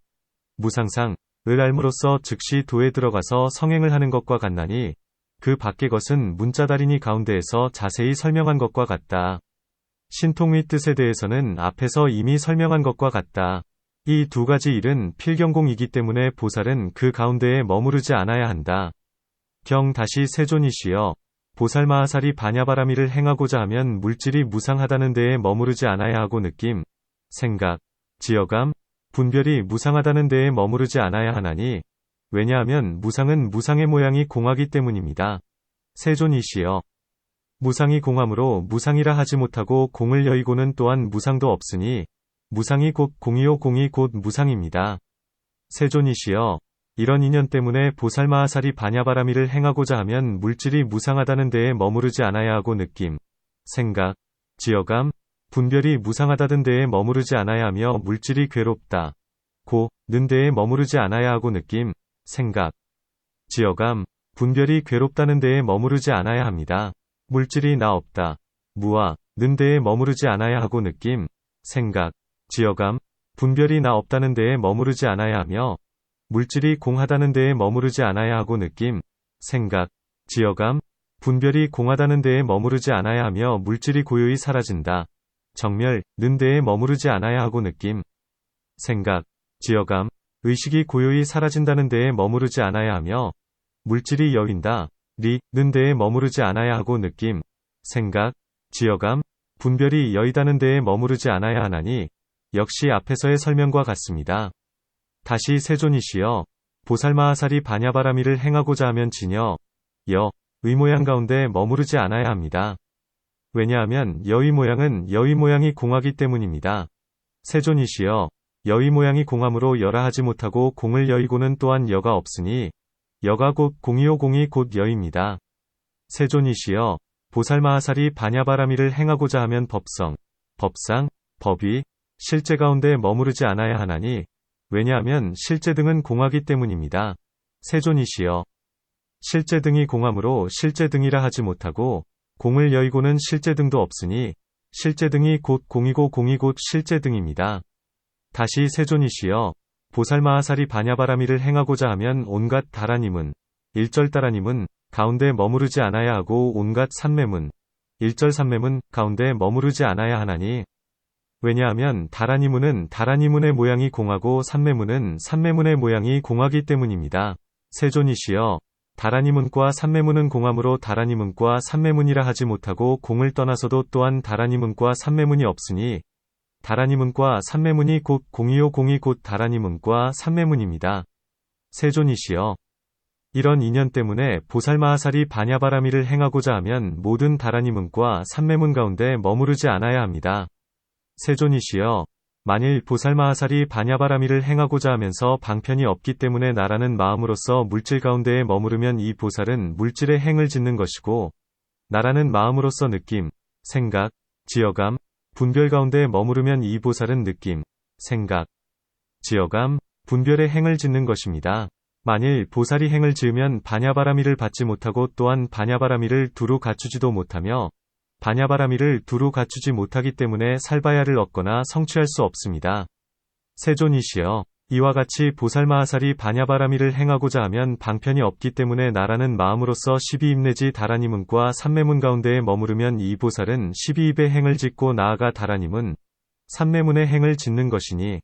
무상상, 을 알므로써 즉시 도에 들어가서 성행을 하는 것과 같나니 그 밖의 것은 문자다리니 가운데에서 자세히 설명한 것과 같다. 신통의 뜻에 대해서는 앞에서 이미 설명한 것과 같다. 이 두 가지 일은 필경공이기 때문에 보살은 그 가운데에 머무르지 않아야 한다. 경 다시 세존이시여 보살마하살이 반야바라밀을 행하고자 하면 물질이 무상하다는 데에 머무르지 않아야 하고 느낌, 생각, 지어감, 분별이 무상하다는 데에 머무르지 않아야 하나니 왜냐하면 무상은 무상의 모양이 공하기 때문입니다. 세존이시여 무상이 공함으로 무상이라 하지 못하고 공을 여의고는 또한 무상도 없으니 무상이 곧 공이요 공이 곧 무상입니다. 세존이시여 이런 인연 때문에 보살마하살이 반야바라밀을 행하고자 하면 물질이 무상하다는 데에 머무르지 않아야 하고 느낌, 생각, 지어감, 분별이 무상하다는 데에 머무르지 않아야 하며 물질이 괴롭다. 는 데에 머무르지 않아야 하고 느낌, 생각, 지어감, 분별이 괴롭다는 데에 머무르지 않아야 합니다. 물질이 나 없다. 는 데에 머무르지 않아야 하고 느낌, 생각, 지어감, 분별이 나 없다는 데에 머무르지 않아야 하며 물질이 공하다는 데에 머무르지 않아야 하고 느낌, 생각, 지어감, 분별이 공하다는 데에 머무르지 않아야 하며 물질이 고요히 사라진다. 정멸,는 데에 머무르지 않아야 하고 느낌, 생각, 지어감, 의식이 고요히 사라진다는 데에 머무르지 않아야 하며 물질이 여윈다. 는 데에 머무르지 않아야 하고 느낌, 생각, 지어감, 분별이 여의다는 데에 머무르지 않아야 하나니 역시 앞에서의 설명과 같습니다. 다시 세존이시여 보살마하살이 반야바라밀을 행하고자 하면 진여, 의 모양 가운데 머무르지 않아야 합니다. 왜냐하면 여의 모양은 여의 모양이 공하기 때문입니다. 세존이시여 여의 모양이 공함으로 여라 하지 못하고 공을 여의고는 또한 여가 없으니 여가 곧 공이요 공이 곧 여입니다. 세존이시여 보살마하살이 반야바라밀을 행하고자 하면 법성, 법상, 법위, 실제 가운데 머무르지 않아야 하나니 왜냐하면 실제 등은 공하기 때문입니다. 세존이시여 실제등이 공함으로 실제등이라 하지 못하고 공을 여의고는 실제등도 없으니 실제등이 곧 공이고 공이 곧 실제등입니다. 다시 세존이시여 보살마하사리 바냐바라미를 행하고자 하면 온갖 다라님은 일절다라님은 가운데 머무르지 않아야 하고 온갖 삼매문 일절삼매문 가운데 머무르지 않아야 하나니 왜냐하면 다라니문은 다라니문의 모양이 공하고 삼매문은 삼매문의 모양이 공하기 때문입니다. 세존이시여 다라니문과 삼매문은 공함으로 다라니문과 삼매문이라 하지 못하고 공을 떠나서도 또한 다라니문과 삼매문이 없으니 다라니문과 삼매문이 곧 공이요 공이 곧 다라니문과 삼매문입니다. 세존이시여 이런 인연 때문에 보살마하사리 바냐바라미를 행하고자 하면 모든 다라니문과 삼매문 가운데 머무르지 않아야 합니다. 세존이시여 만일 보살마하사리 바냐바라미를 행하고자 하면서 방편이 없기 때문에 나라는 마음으로서 물질 가운데에 머무르면 이 보살은 물질의 행을 짓는 것이고 나라는 마음으로서 느낌, 생각, 지어감, 분별 가운데 머무르면 이 보살은 느낌, 생각, 지어감, 분별의 행을 짓는 것입니다. 만일 보살이 행을 지으면 바냐바라미를 받지 못하고 또한 바냐바라미를 두루 갖추지도 못하며 바냐바라미를 두루 갖추지 못하기 때문에 살바야를 얻거나 성취할 수 없습니다. 세존이시여 이와 같이 보살마하사리 바냐바라미를 행하고자 하면 방편이 없기 때문에 나라는 마음으로서 12입 내지 다라니문과 삼매문 가운데에 머무르면 이 보살은 12입의 행을 짓고 나아가 다라니문, 삼매문의 행을 짓는 것이니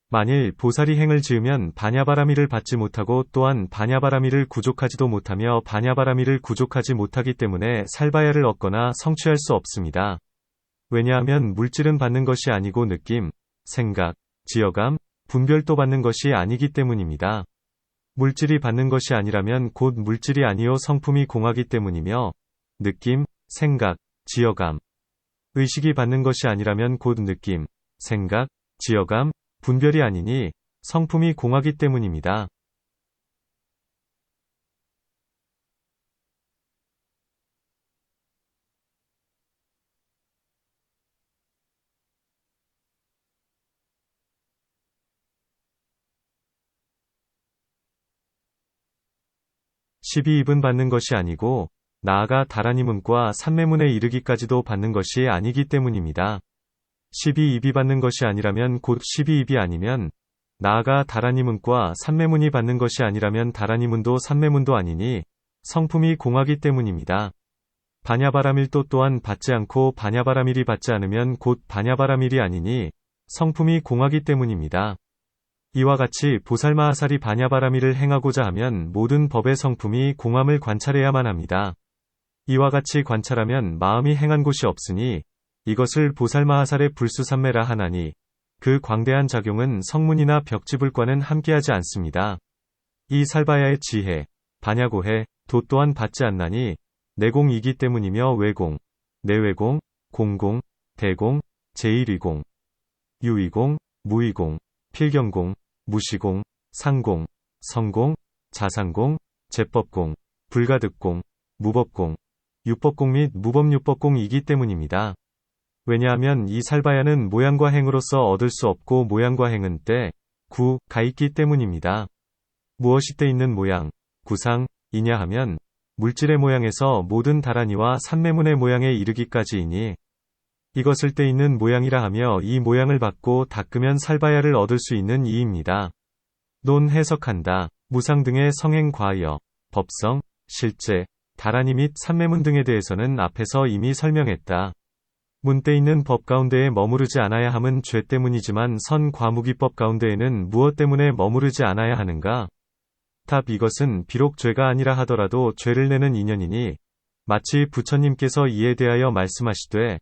만일 보살이 행을 지으면 바냐바라미를 받지 못하고 또한 바냐바라미를 구족하지도 못하며 바냐바라미를 구족하지 못하기 때문에 살바야를 얻거나 성취할 수 없습니다. 왜냐하면 물질은 받는 것이 아니고 느낌, 생각, 지어감, 분별도 받는 것이 아니기 때문입니다. 물질이 받는 것이 아니라면 곧 물질이 아니요 성품이 공하기 때문이며 느낌, 생각, 지어감, 의식이 받는 것이 아니라면 곧 느낌, 생각, 지어감, 분별이 아니니 성품이 공하기 때문입니다. 십이입은 받는 것이 아니고 나아가 다라니문과 삼매문에 이르기까지도 받는 것이 아니기 때문입니다. 12입이 받는 것이 아니라면 곧 12입이 아니면 나아가 다라니문과 삼매문이 받는 것이 아니라면 다라니문도 삼매문도 아니니 성품이 공하기 때문입니다. 바냐바라밀도 또한 받지 않고 바냐바라밀이 받지 않으면 곧 바냐바라밀이 아니니 성품이 공하기 때문입니다. 이와 같이 보살마하사리 바냐바라밀을 행하고자 하면 모든 법의 성품이 공함을 관찰해야만 합니다. 이와 같이 관찰하면 마음이 행한 곳이 없으니 이것을 보살마하살의 불수삼매라 하나니 그 광대한 작용은 성문이나 벽지불과는 함께하지 않습니다. 이 살바야의 지혜, 바냐고해, 도 또한 받지 않나니 내공이기 때문이며 외공, 내외공, 공공, 대공, 제1위공, 유위공, 무위공, 필경공, 무시공, 상공, 성공, 자상공, 제법공, 불가득공, 무법공, 유법공 및 무법유법공이기 때문입니다. 왜냐하면 이 살바야는 모양과 행으로서 얻을 수 없고 모양과 행은 때, 구, 가 있기 때문입니다. 무엇이 때 있는 모양, 구상, 이냐 하면 물질의 모양에서 모든 다라니와 삼매문의 모양에 이르기까지이니 이것을 때 있는 모양이라 하며 이 모양을 받고 닦으면 살바야를 얻을 수 있는 이입니다. 논 해석한다. 무상 등의 성행 과여, 법성, 실제, 다라니 및 삼매문 등에 대해서는 앞에서 이미 설명했다. 문때 있는 법 가운데에 머무르지 않아야 함은 죄 때문이지만 선 과무기법 가운데에는 무엇 때문에 머무르지 않아야 하는가? 답 이것은 비록 죄가 아니라 하더라도 죄를 내는 인연이니 마치 부처님께서 이에 대하여 말씀하시되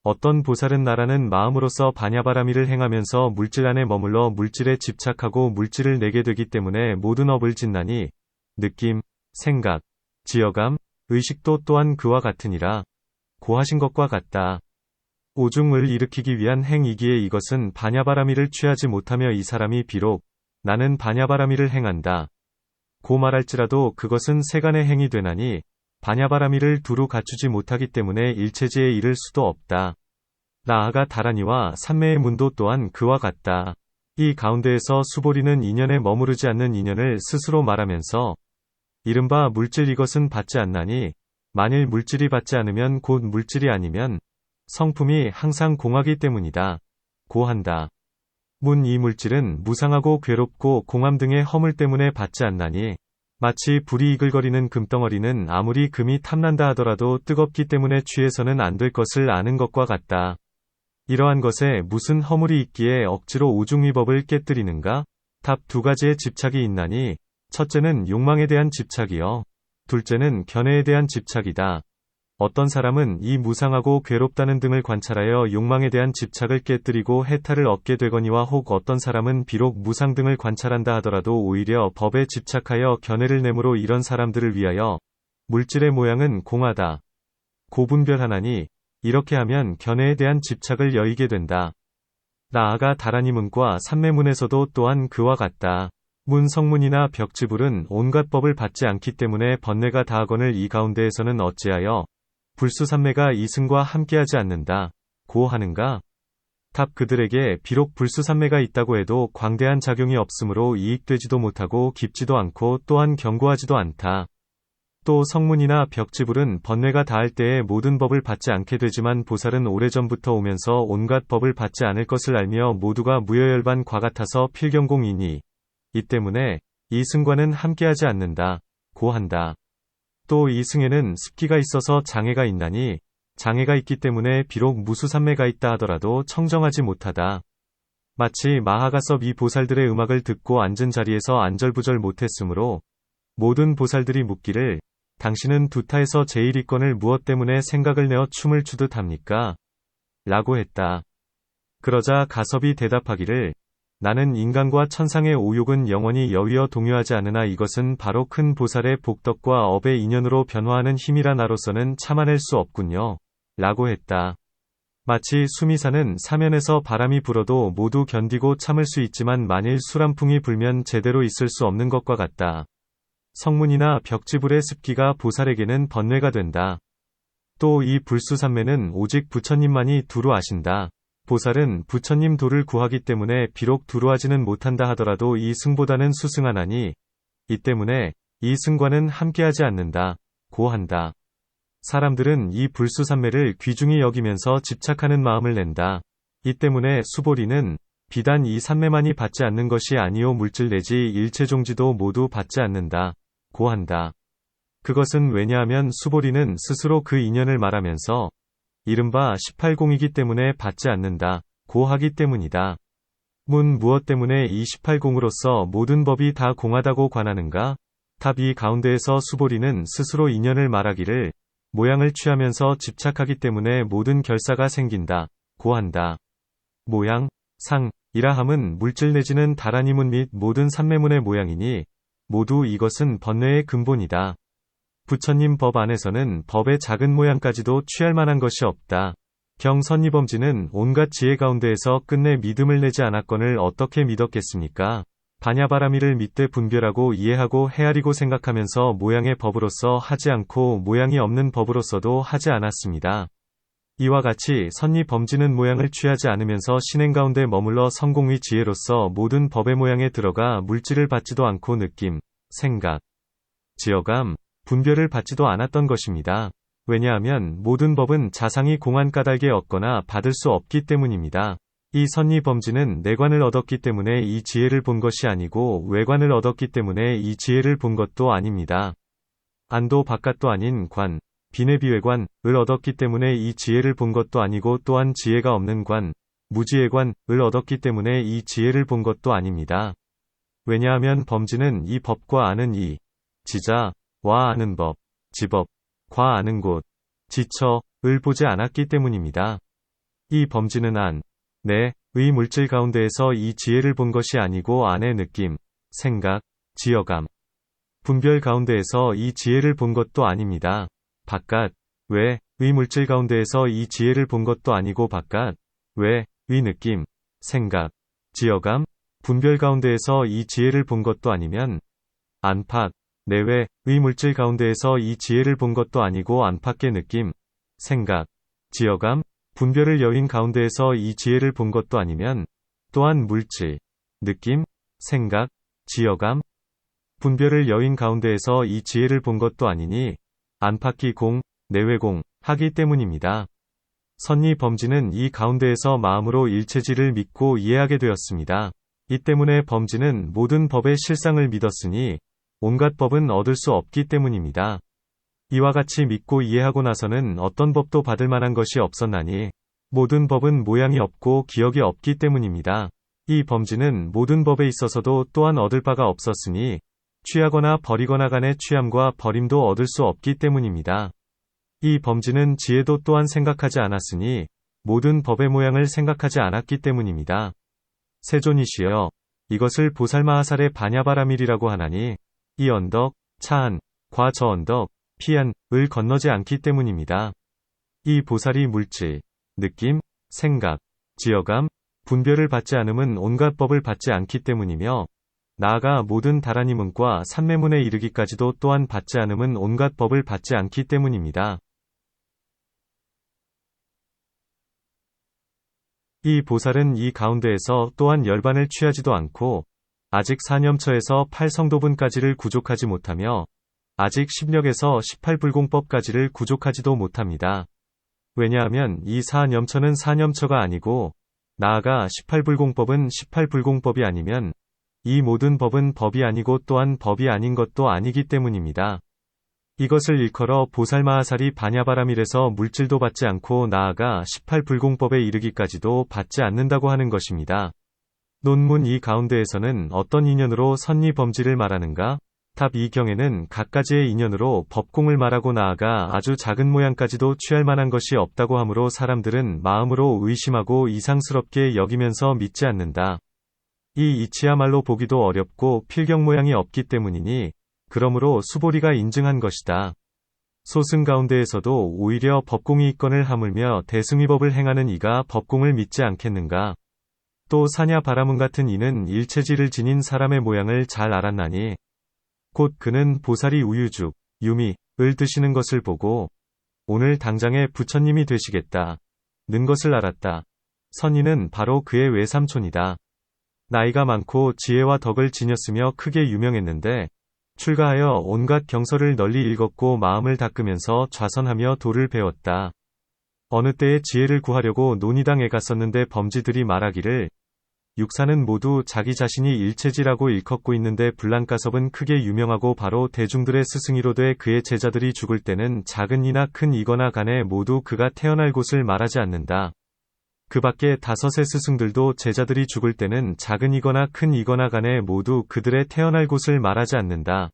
어떤 보살은 나라는 마음으로서 바냐바라미를 행하면서 물질 안에 머물러 물질에 집착하고 물질을 내게 되기 때문에 모든 업을 짓나니 느낌, 생각, 지어감, 의식도 또한 그와 같으니라. 고하신 것과 같다. 오중을 일으키기 위한 행이기에 이것은 바냐바라미를 취하지 못하며 이 사람이 비록 나는 바냐바라미를 행한다. 고 말할지라도 그것은 세간의 행이 되나니 바냐바라미를 두루 갖추지 못하기 때문에 일체지에 이를 수도 없다. 나아가 다라니와 삼매의 문도 또한 그와 같다. 이 가운데에서 수보리는 인연에 머무르지 않는 인연을 스스로 말하면서 이른바 물질 이것은 받지 않나니 만일 물질이 받지 않으면 곧 물질이 아니면 성품이 항상 공하기 때문이다. 고한다. 문 이 물질은 무상하고 괴롭고 공함 등의 허물 때문에 받지 않나니 마치 불이 이글거리는 금덩어리는 아무리 금이 탐난다 하더라도 뜨겁기 때문에 취해서는 안 될 것을 아는 것과 같다. 이러한 것에 무슨 허물이 있기에 억지로 오중위법을 깨뜨리는가? 답 두 가지의 집착이 있나니 첫째는 욕망에 대한 집착이요. 둘째는 견해에 대한 집착이다. 어떤 사람은 이 무상하고 괴롭다는 등을 관찰하여 욕망에 대한 집착을 깨뜨리고 해탈을 얻게 되거니와 혹 어떤 사람은 비록 무상 등을 관찰한다 하더라도 오히려 법에 집착하여 견해를 내므로 이런 사람들을 위하여 물질의 모양은 공하다. 고분별하나니 이렇게 하면 견해에 대한 집착을 여의게 된다. 나아가 다라니 문과 삼매문에서도 또한 그와 같다. 문 성문이나 벽지불은 온갖 법을 받지 않기 때문에 번뇌가 다하거늘 이 가운데에서는 어찌하여 불수삼매가 이승과 함께하지 않는다. 고 하는가? 답 그들에게 비록 불수삼매가 있다고 해도 광대한 작용이 없으므로 이익되지도 못하고 깊지도 않고 또한 견고하지도 않다. 또 성문이나 벽지불은 번뇌가 다할 때에 모든 법을 받지 않게 되지만 보살은 오래전부터 오면서 온갖 법을 받지 않을 것을 알며 모두가 무여열반 과같아서 필경공이니 이 때문에 이승과는 함께하지 않는다. 고 한다. 또 이승에는 습기가 있어서 장애가 있나니 장애가 있기 때문에 비록 무수삼매가 있다 하더라도 청정하지 못하다. 마치 마하가섭 이 보살들의 음악을 듣고 앉은 자리에서 안절부절 못했으므로 모든 보살들이 묻기를 당신은 두타에서 제1위권을 무엇 때문에 생각을 내어 춤을 추듯 합니까? 라고 했다. 그러자 가섭이 대답하기를 나는 인간과 천상의 오욕은 영원히 여위어 동요하지 않으나 이것은 바로 큰 보살의 복덕과 업의 인연으로 변화하는 힘이라 나로서는 참아낼 수 없군요. 라고 했다. 마치 수미산은 사면에서 바람이 불어도 모두 견디고 참을 수 있지만 만일 수람풍이 불면 제대로 있을 수 없는 것과 같다. 성문이나 벽지불의 습기가 보살에게는 번뇌가 된다. 또 이 불수삼매는 오직 부처님만이 두루 아신다. 보살은 부처님 도를 구하기 때문에 비록 두루하지는 못한다 하더라도 이 승보다는 수승하나니 이 때문에 이 승과는 함께하지 않는다. 고 한다. 사람들은 이 불수삼매를 귀중히 여기면서 집착하는 마음을 낸다. 이 때문에 수보리는 비단 이 삼매만이 받지 않는 것이 아니오 물질 내지 일체종지도 모두 받지 않는다. 고 한다. 그것은 왜냐하면 수보리는 스스로 그 인연을 말하면서 이른바 18공이기 때문에 받지 않는다. 고 하기 때문이다. 문 무엇 때문에 이 18공으로서 모든 법이 다 공하다고 관하는가? 답 이 가운데에서 수보리는 스스로 인연을 말하기를 모양을 취하면서 집착하기 때문에 모든 결사가 생긴다. 고 한다. 모양, 상, 이라 함은 물질 내지는 다라니문 및 모든 삼매문의 모양이니 모두 이것은 번뇌의 근본이다. 부처님 법 안에서는 법의 작은 모양까지도 취할 만한 것이 없다. 경선이범지는 온갖 지혜 가운데에서 끝내 믿음을 내지 않았거늘 어떻게 믿었겠습니까? 바냐바라미를 믿되 분별하고 이해하고 헤아리고 생각하면서 모양의 법으로서 하지 않고 모양이 없는 법으로서도 하지 않았습니다. 이와 같이 선리범지는 모양을 취하지 않으면서 신행 가운데 머물러 성공의 지혜로서 모든 법의 모양에 들어가 물질을 받지도 않고 느낌, 생각, 지어감, 분별을 받지도 않았던 것입니다. 왜냐하면 모든 법은 자상이 공한 까닭에 얻거나 받을 수 없기 때문입니다. 이 선리범지는 내관을 얻었기 때문에 이 지혜를 본 것이 아니고 외관을 얻었기 때문에 이 지혜를 본 것도 아닙니다. 안도 바깥도 아닌 관, 비내비외관을 얻었기 때문에 이 지혜를 본 것도 아니고 또한 지혜가 없는 관, 무지외관을 얻었기 때문에 이 지혜를 본 것도 아닙니다. 왜냐하면 범지는 이 법과 아는 이, 지자, 와 아는 법, 지법, 과 아는 곳, 지처를 보지 않았기 때문입니다. 이 범지는 안, 내, 의 물질 가운데에서 이 지혜를 본 것이 아니고 안의 느낌, 생각, 지어감, 분별 가운데에서 이 지혜를 본 것도 아닙니다. 바깥, 외, 의 물질 가운데에서 이 지혜를 본 것도 아니고 바깥, 외, 의 느낌, 생각, 지어감, 분별 가운데에서 이 지혜를 본 것도 아니면 안팎, 내외, 의 물질 가운데에서 이 지혜를 본 것도 아니고 안팎의 느낌, 생각, 지어감, 분별을 여인 가운데에서 이 지혜를 본 것도 아니면 또한 물질, 느낌, 생각, 지어감, 분별을 여인 가운데에서 이 지혜를 본 것도 아니니 안팎이 공, 내외공, 하기 때문입니다. 선의 범지는 이 가운데에서 마음으로 일체지를 믿고 이해하게 되었습니다. 이 때문에 범지는 모든 법의 실상을 믿었으니 온갖 법은 얻을 수 없기 때문입니다. 이와 같이 믿고 이해하고 나서는 어떤 법도 받을 만한 것이 없었나니 모든 법은 모양이 없고 기억이 없기 때문입니다. 이 범지는 모든 법에 있어서도 또한 얻을 바가 없었으니 취하거나 버리거나 간의 취함과 버림도 얻을 수 없기 때문입니다. 이 범지는 지혜도 또한 생각하지 않았으니 모든 법의 모양을 생각하지 않았기 때문입니다. 세존이시여, 이것을 보살마하살의 반야바라밀이라고 하나니 이 언덕, 차안, 과 저 언덕, 피안을 건너지 않기 때문입니다. 이 보살이 물질, 느낌, 생각, 지어감, 분별을 받지 않음은 온갖 법을 받지 않기 때문이며 나아가 모든 다라니문과 삼매문에 이르기까지도 또한 받지 않음은 온갖 법을 받지 않기 때문입니다. 이 보살은 이 가운데에서 또한 열반을 취하지도 않고 아직 사념처에서 8성도분까지를 구족하지 못하며 아직 10력에서 18불공법까지를 구족하지도 못합니다. 왜냐하면 이 사념처는 사념처가 아니고 나아가 18불공법은 18불공법이 아니면 이 모든 법은 법이 아니고 또한 법이 아닌 것도 아니기 때문입니다. 이것을 일컬어 보살마하살이 반야바라밀에서 물질도 받지 않고 나아가 18불공법에 이르기까지도 받지 않는다고 하는 것입니다. 논문 이 가운데에서는 어떤 인연으로 선의 범지를 말하는가? 답 이 경에는 갖가지의 인연으로 법공을 말하고 나아가 아주 작은 모양까지도 취할 만한 것이 없다고 하므로 사람들은 마음으로 의심하고 이상스럽게 여기면서 믿지 않는다. 이 이치야말로 보기도 어렵고 필경 모양이 없기 때문이니 그러므로 수보리가 인증한 것이다. 소승 가운데에서도 오히려 법공이 있건을 하물며 대승위법을 행하는 이가 법공을 믿지 않겠는가? 또 사냐 바라문 같은 이는 일체지를 지닌 사람의 모양을 잘 알았나니 곧 그는 보살이 우유죽, 유미을 드시는 것을 보고 오늘 당장에 부처님이 되시겠다 는 것을 알았다. 선인은 바로 그의 외삼촌이다. 나이가 많고 지혜와 덕을 지녔으며 크게 유명했는데 출가하여 온갖 경서를 널리 읽었고 마음을 닦으면서 좌선하며 도를 배웠다. 어느 때에 지혜를 구하려고 논의당에 갔었는데 범지들이 말하기를 육사는 모두 자기 자신이 일체지라고 일컫고 있는데 불랑가섭은 크게 유명하고 바로 대중들의 스승이로 돼 그의 제자들이 죽을 때는 작은 이나 큰 이거나 간에 모두 그가 태어날 곳을 말하지 않는다. 그 밖에 다섯의 스승들도 제자들이 죽을 때는 작은 이거나 큰 이거나 간에 모두 그들의 태어날 곳을 말하지 않는다.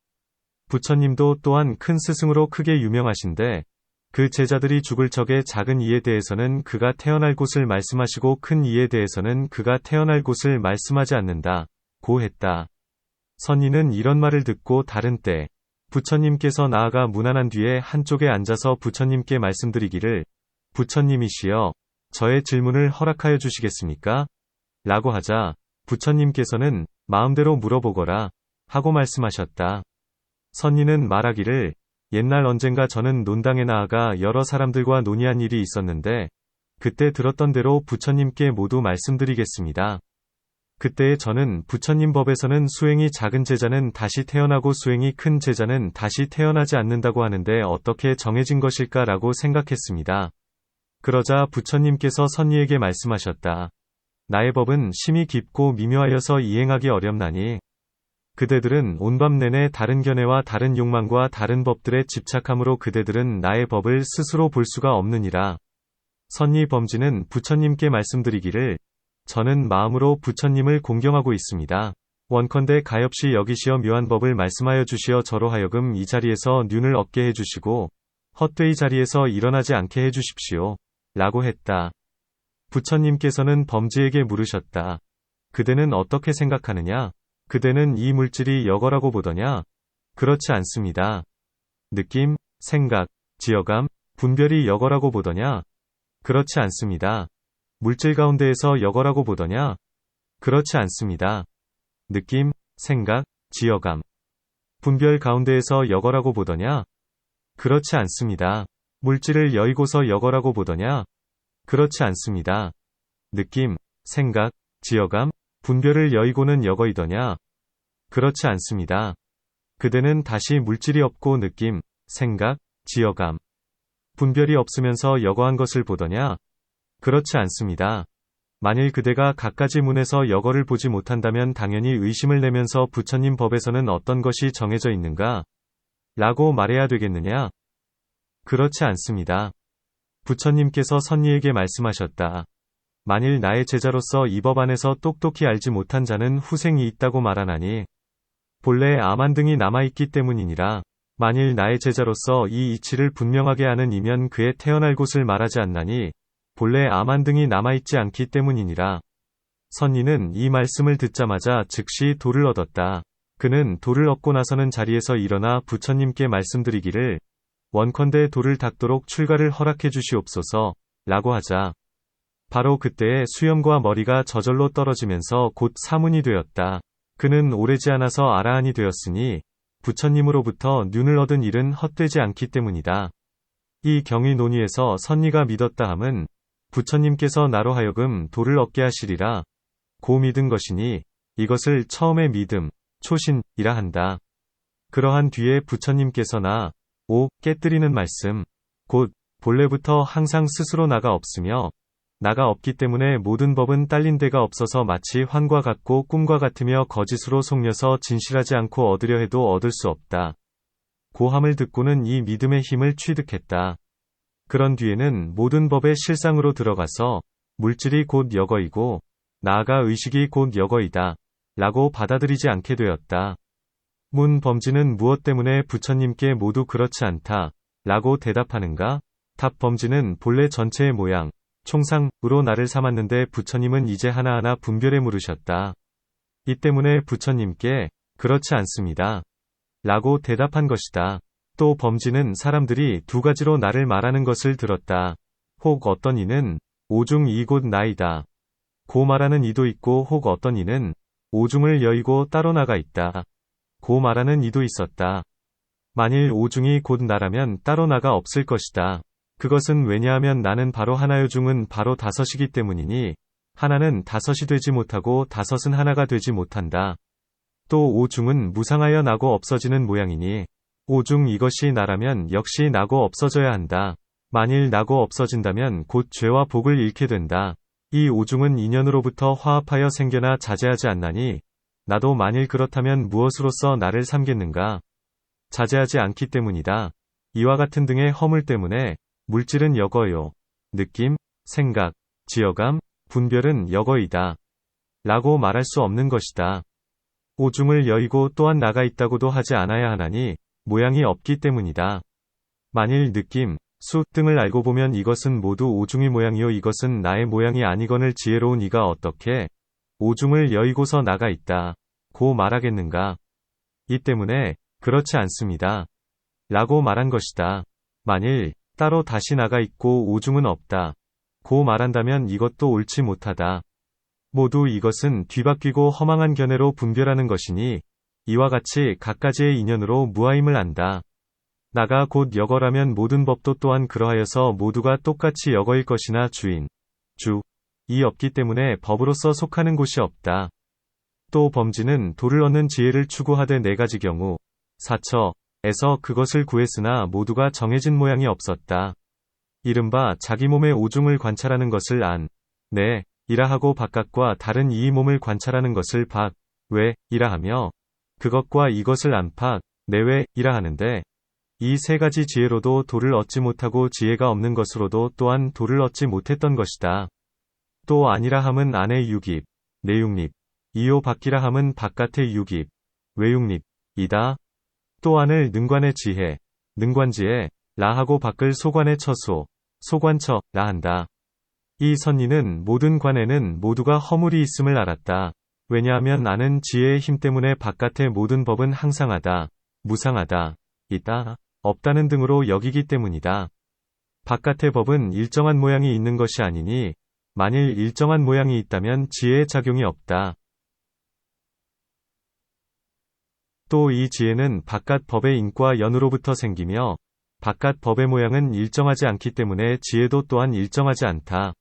부처님도 또한 큰 스승으로 크게 유명하신데 그 제자들이 죽을 적에 작은 이에 대해서는 그가 태어날 곳을 말씀하시고 큰 이에 대해서는 그가 태어날 곳을 말씀하지 않는다. 고 했다. 선인은 이런 말을 듣고 다른 때 부처님께서 나아가 문안한 뒤에 한쪽에 앉아서 부처님께 말씀드리기를 부처님이시여 저의 질문을 허락하여 주시겠습니까? 라고 하자 부처님께서는 마음대로 물어보거라 하고 말씀하셨다. 선인은 말하기를 옛날 언젠가 저는 논당에 나아가 여러 사람들과 논의한 일이 있었는데 그때 들었던 대로 부처님께 모두 말씀드리겠습니다. 그때에 저는 부처님 법에서는 수행이 작은 제자는 다시 태어나고 수행이 큰 제자는 다시 태어나지 않는다고 하는데 어떻게 정해진 것일까라고 생각했습니다. 그러자 부처님께서 선니에게 말씀하셨다. 나의 법은 심히 깊고 미묘하여서 이행하기 어렵나니 그대들은 온밤 내내 다른 견해와 다른 욕망과 다른 법들에 집착함으로 그대들은 나의 법을 스스로 볼 수가 없느니라. 선니 범지는 부처님께 말씀드리기를 저는 마음으로 부처님을 공경하고 있습니다. 원컨대 가엾이 여기시어 묘한 법을 말씀하여 주시어 저로 하여금 이 자리에서 륜을 얻게 해주시고 헛되이 자리에서 일어나지 않게 해주십시오. 라고 했다. 부처님께서는 범지에게 물으셨다. 그대는 어떻게 생각하느냐? 그대는 이 물질이 여거라고 보더냐? 그렇지 않습니다. 느낌, 생각, 지어감, 분별이 여거라고 보더냐? 그렇지 않습니다. 물질 가운데에서 여거라고 보더냐? 그렇지 않습니다. 느낌, 생각, 지어감, 분별 가운데에서 여거라고 보더냐? 그렇지 않습니다. 물질을 여의고서 여거라고 보더냐? 그렇지 않습니다. 느낌, 생각, 지어감, 분별을 여의고는 여거이더냐? 그렇지 않습니다. 그대는 다시 물질이 없고 느낌, 생각, 지어감, 분별이 없으면서 여거한 것을 보더냐? 그렇지 않습니다. 만일 그대가 갖가지 문에서 여거를 보지 못한다면 당연히 의심을 내면서 부처님 법에서는 어떤 것이 정해져 있는가? 라고 말해야 되겠느냐? 그렇지 않습니다. 부처님께서 선니에게 말씀하셨다. 만일 나의 제자로서 이 법 안에서 똑똑히 알지 못한 자는 후생이 있다고 말하나니 본래 아만등이 남아있기 때문이니라. 만일 나의 제자로서 이 이치를 분명하게 아는 이면 그의 태어날 곳을 말하지 않나니 본래 아만등이 남아있지 않기 때문이니라. 선니는 이 말씀을 듣자마자 즉시 도를 얻었다. 그는 도를 얻고 나서는 자리에서 일어나 부처님께 말씀드리기를 원컨대 도를 닦도록 출가를 허락해 주시옵소서 라고 하자 바로 그때에 수염과 머리가 저절로 떨어지면서 곧 사문이 되었다. 그는 오래지 않아서 아라한이 되었으니 부처님으로부터 눈을 얻은 일은 헛되지 않기 때문이다. 이 경의 논의에서 선니가 믿었다 함은 부처님께서 나로 하여금 도를 얻게 하시리라 고 믿은 것이니 이것을 처음의 믿음, 초신이라 한다. 그러한 뒤에 부처님께서 깨뜨리는 말씀, 곧 본래부터 항상 스스로 나가 없으며 나가 없기 때문에 모든 법은 딸린 데가 없어서 마치 환과 같고 꿈과 같으며 거짓으로 속여서 진실하지 않고 얻으려 해도 얻을 수 없다. 고함을 듣고는 이 믿음의 힘을 취득했다. 그런 뒤에는 모든 법의 실상으로 들어가서 물질이 곧 여거이고 나아가 의식이 곧 여거이다 라고 받아들이지 않게 되었다. 문 범지는 무엇 때문에 부처님께 모두 그렇지 않다 라고 대답하는가? 답 범지는 본래 전체의 모양, 총상으로 나를 삼았는데 부처님은 이제 하나하나 분별해 물으셨다. 이 때문에 부처님께 그렇지 않습니다 라고 대답한 것이다. 또 범지는 사람들이 두 가지로 나를 말하는 것을 들었다. 혹 어떤 이는 오중 이 곧 나이다 고 말하는 이도 있고 혹 어떤 이는 오중을 여의고 따로 나가 있다 고 말하는 이도 있었다. 만일 오중이 곧 나라면 따로 나가 없을 것이다. 그것은 왜냐하면 나는 바로 하나요 중은 바로 다섯이기 때문이니 하나는 다섯이 되지 못하고 다섯은 하나가 되지 못한다. 또 오중은 무상하여 나고 없어지는 모양이니 오중 이것이 나라면 역시 나고 없어져야 한다. 만일 나고 없어진다면 곧 죄와 복을 잃게 된다. 이 오중은 인연으로부터 화합하여 생겨나 자제하지 않나니 나도 만일 그렇다면 무엇으로써 나를 삼겠는가? 자제하지 않기 때문이다. 이와 같은 등의 허물 때문에 물질은 여거요. 느낌, 생각, 지어감, 분별은 여거이다. 라고 말할 수 없는 것이다. 오중을 여의고 또한 나가 있다고도 하지 않아야 하나니 모양이 없기 때문이다. 만일 느낌, 수 등을 알고 보면 이것은 모두 오중의 모양이요 이것은 나의 모양이 아니거늘 지혜로운 이가 어떻게 오중을 여의고서 나가 있다 고 말하겠는가? 이 때문에 그렇지 않습니다 라고 말한 것이다. 만일 따로 다시 나가 있고 오중은 없다 고 말한다면 이것도 옳지 못하다. 모두 이것은 뒤바뀌고 허망한 견해로 분별하는 것이니 이와 같이 각가지의 인연으로 무아임을 안다. 나가 곧 여거라면 모든 법도 또한 그러하여서 모두가 똑같이 여거일 것이나 주인, 이 없기 때문에 법으로서 속하는 곳이 없다. 또 범지는 도를 얻는 지혜를 추구하되 네 가지 경우, 사처에서 그것을 구했으나 모두가 정해진 모양이 없었다. 이른바 자기 몸의 오중을 관찰하는 것을 이라 하고 바깥과 다른 이의 몸을 관찰하는 것을 외이라 하며 그것과 이것을 내외이라 하는데 이 세 가지 지혜로도 도를 얻지 못하고 지혜가 없는 것으로도 또한 도를 얻지 못했던 것이다. 또 아니라 함은 안의 육입, 내육립, 이요 밖이라 함은 바깥의 육입, 외육립이다. 또 안을 능관의 지혜, 능관지혜, 라 하고 밖을 소관의 처소, 소관처, 라 한다. 이 선니는 모든 관에는 모두가 허물이 있음을 알았다. 왜냐하면 아는 지혜의 힘 때문에 바깥의 모든 법은 항상하다, 무상하다, 있다, 없다는 등으로 여기기 때문이다. 바깥의 법은 일정한 모양이 있는 것이 아니니 만일 일정한 모양이 있다면 지혜의 작용이 없다. 또 이 지혜는 바깥 법의 인과 연으로부터 생기며 바깥 법의 모양은 일정하지 않기 때문에 지혜도 또한 일정하지 않다.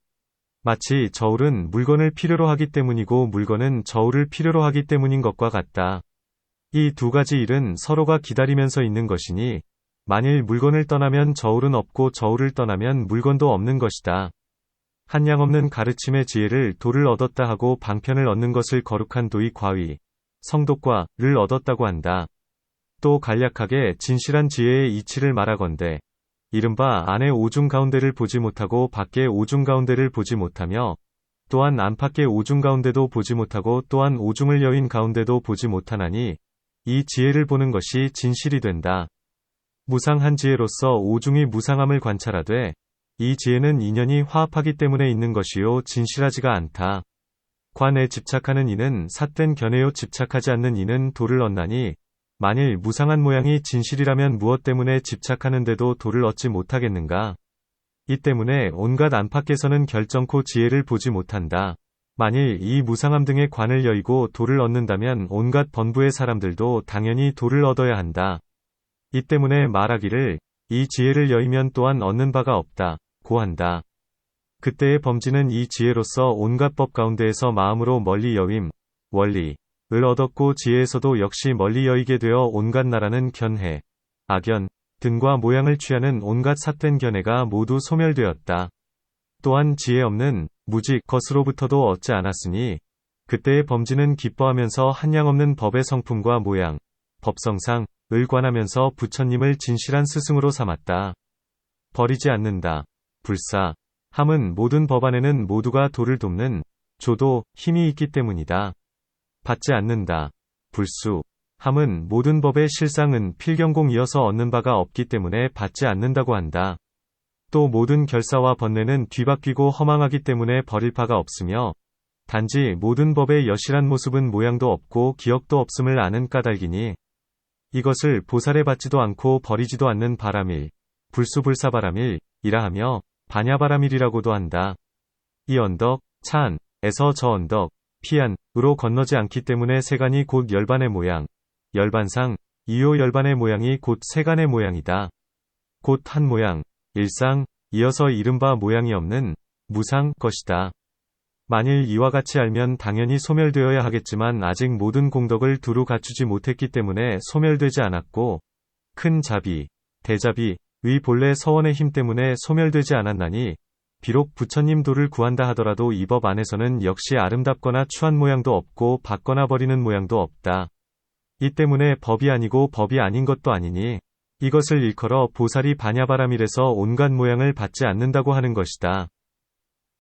마치 저울은 물건을 필요로 하기 때문이고 물건은 저울을 필요로 하기 때문인 것과 같다. 이 두 가지 일은 서로가 기다리면서 있는 것이니 만일 물건을 떠나면 저울은 없고 저울을 떠나면 물건도 없는 것이다. 한량없는 가르침의 지혜를 도를 얻었다 하고 방편을 얻는 것을 거룩한 도의 과위, 성독과를 얻었다고 한다. 또 간략하게 진실한 지혜의 이치를 말하건대 이른바 안의 오중 가운데를 보지 못하고 밖의 오중 가운데를 보지 못하며 또한 안팎의 오중 가운데도 보지 못하고 또한 오중을 여인 가운데도 보지 못하나니 이 지혜를 보는 것이 진실이 된다. 무상한 지혜로서 오중의 무상함을 관찰하되 이 지혜는 인연이 화합하기 때문에 있는 것이요 진실하지가 않다. 관에 집착하는 이는 삿된 견해요 집착하지 않는 이는 도를 얻나니 만일 무상한 모양이 진실이라면 무엇 때문에 집착하는데도 도를 얻지 못하겠는가? 이 때문에 온갖 안팎에서는 결정코 지혜를 보지 못한다. 만일 이 무상함 등의 관을 여의고 도를 얻는다면 온갖 번부의 사람들도 당연히 도를 얻어야 한다. 이 때문에 말하기를 이 지혜를 여의면 또한 얻는 바가 없다 고 한다. 그때의 범진은 이 지혜로서 온갖 법 가운데에서 마음으로 멀리 여임, 원리를 얻었고 지혜에서도 역시 멀리 여의게 되어 온갖 나라는 견해, 악연 등과 모양을 취하는 온갖 삿된 견해가 모두 소멸되었다. 또한 지혜 없는 무직 것으로부터도 얻지 않았으니 그때의 범진은 기뻐하면서 한량없는 법의 성품과 모양, 법성상을 관하면서 부처님을 진실한 스승으로 삼았다. 버리지 않는다. 불사. 함은 모든 법 안에는 모두가 도를 돕는 조도, 힘이 있기 때문이다. 받지 않는다. 불수. 함은 모든 법의 실상은 필경공이어서 얻는 바가 없기 때문에 받지 않는다고 한다. 또 모든 결사와 번뇌는 뒤바뀌고 허망하기 때문에 버릴 바가 없으며 단지 모든 법의 여실한 모습은 모양도 없고 기억도 없음을 아는 까닭이니 이것을 보살에 받지도 않고 버리지도 않는 바람일, 불수불사바람일 이라 하며 반야바람일이라고도 한다. 이 언덕, 찬에서 저 언덕, 피안으로 건너지 않기 때문에 세간이 곧 열반의 모양, 열반상, 이요 열반의 모양이 곧 세간의 모양이다. 곧 한 모양, 일상, 이어서 이른바 모양이 없는 무상 것이다. 만일 이와 같이 알면 당연히 소멸되어야 하겠지만 아직 모든 공덕을 두루 갖추지 못했기 때문에 소멸되지 않았고 큰 자비, 대자비의 본래 서원의 힘 때문에 소멸되지 않았나니 비록 부처님 도를 구한다 하더라도 이 법 안에서는 역시 아름답거나 추한 모양도 없고 받거나 버리는 모양도 없다. 이 때문에 법이 아니고 법이 아닌 것도 아니니 이것을 일컬어 보살이 반야바라밀에서 온갖 모양을 받지 않는다고 하는 것이다.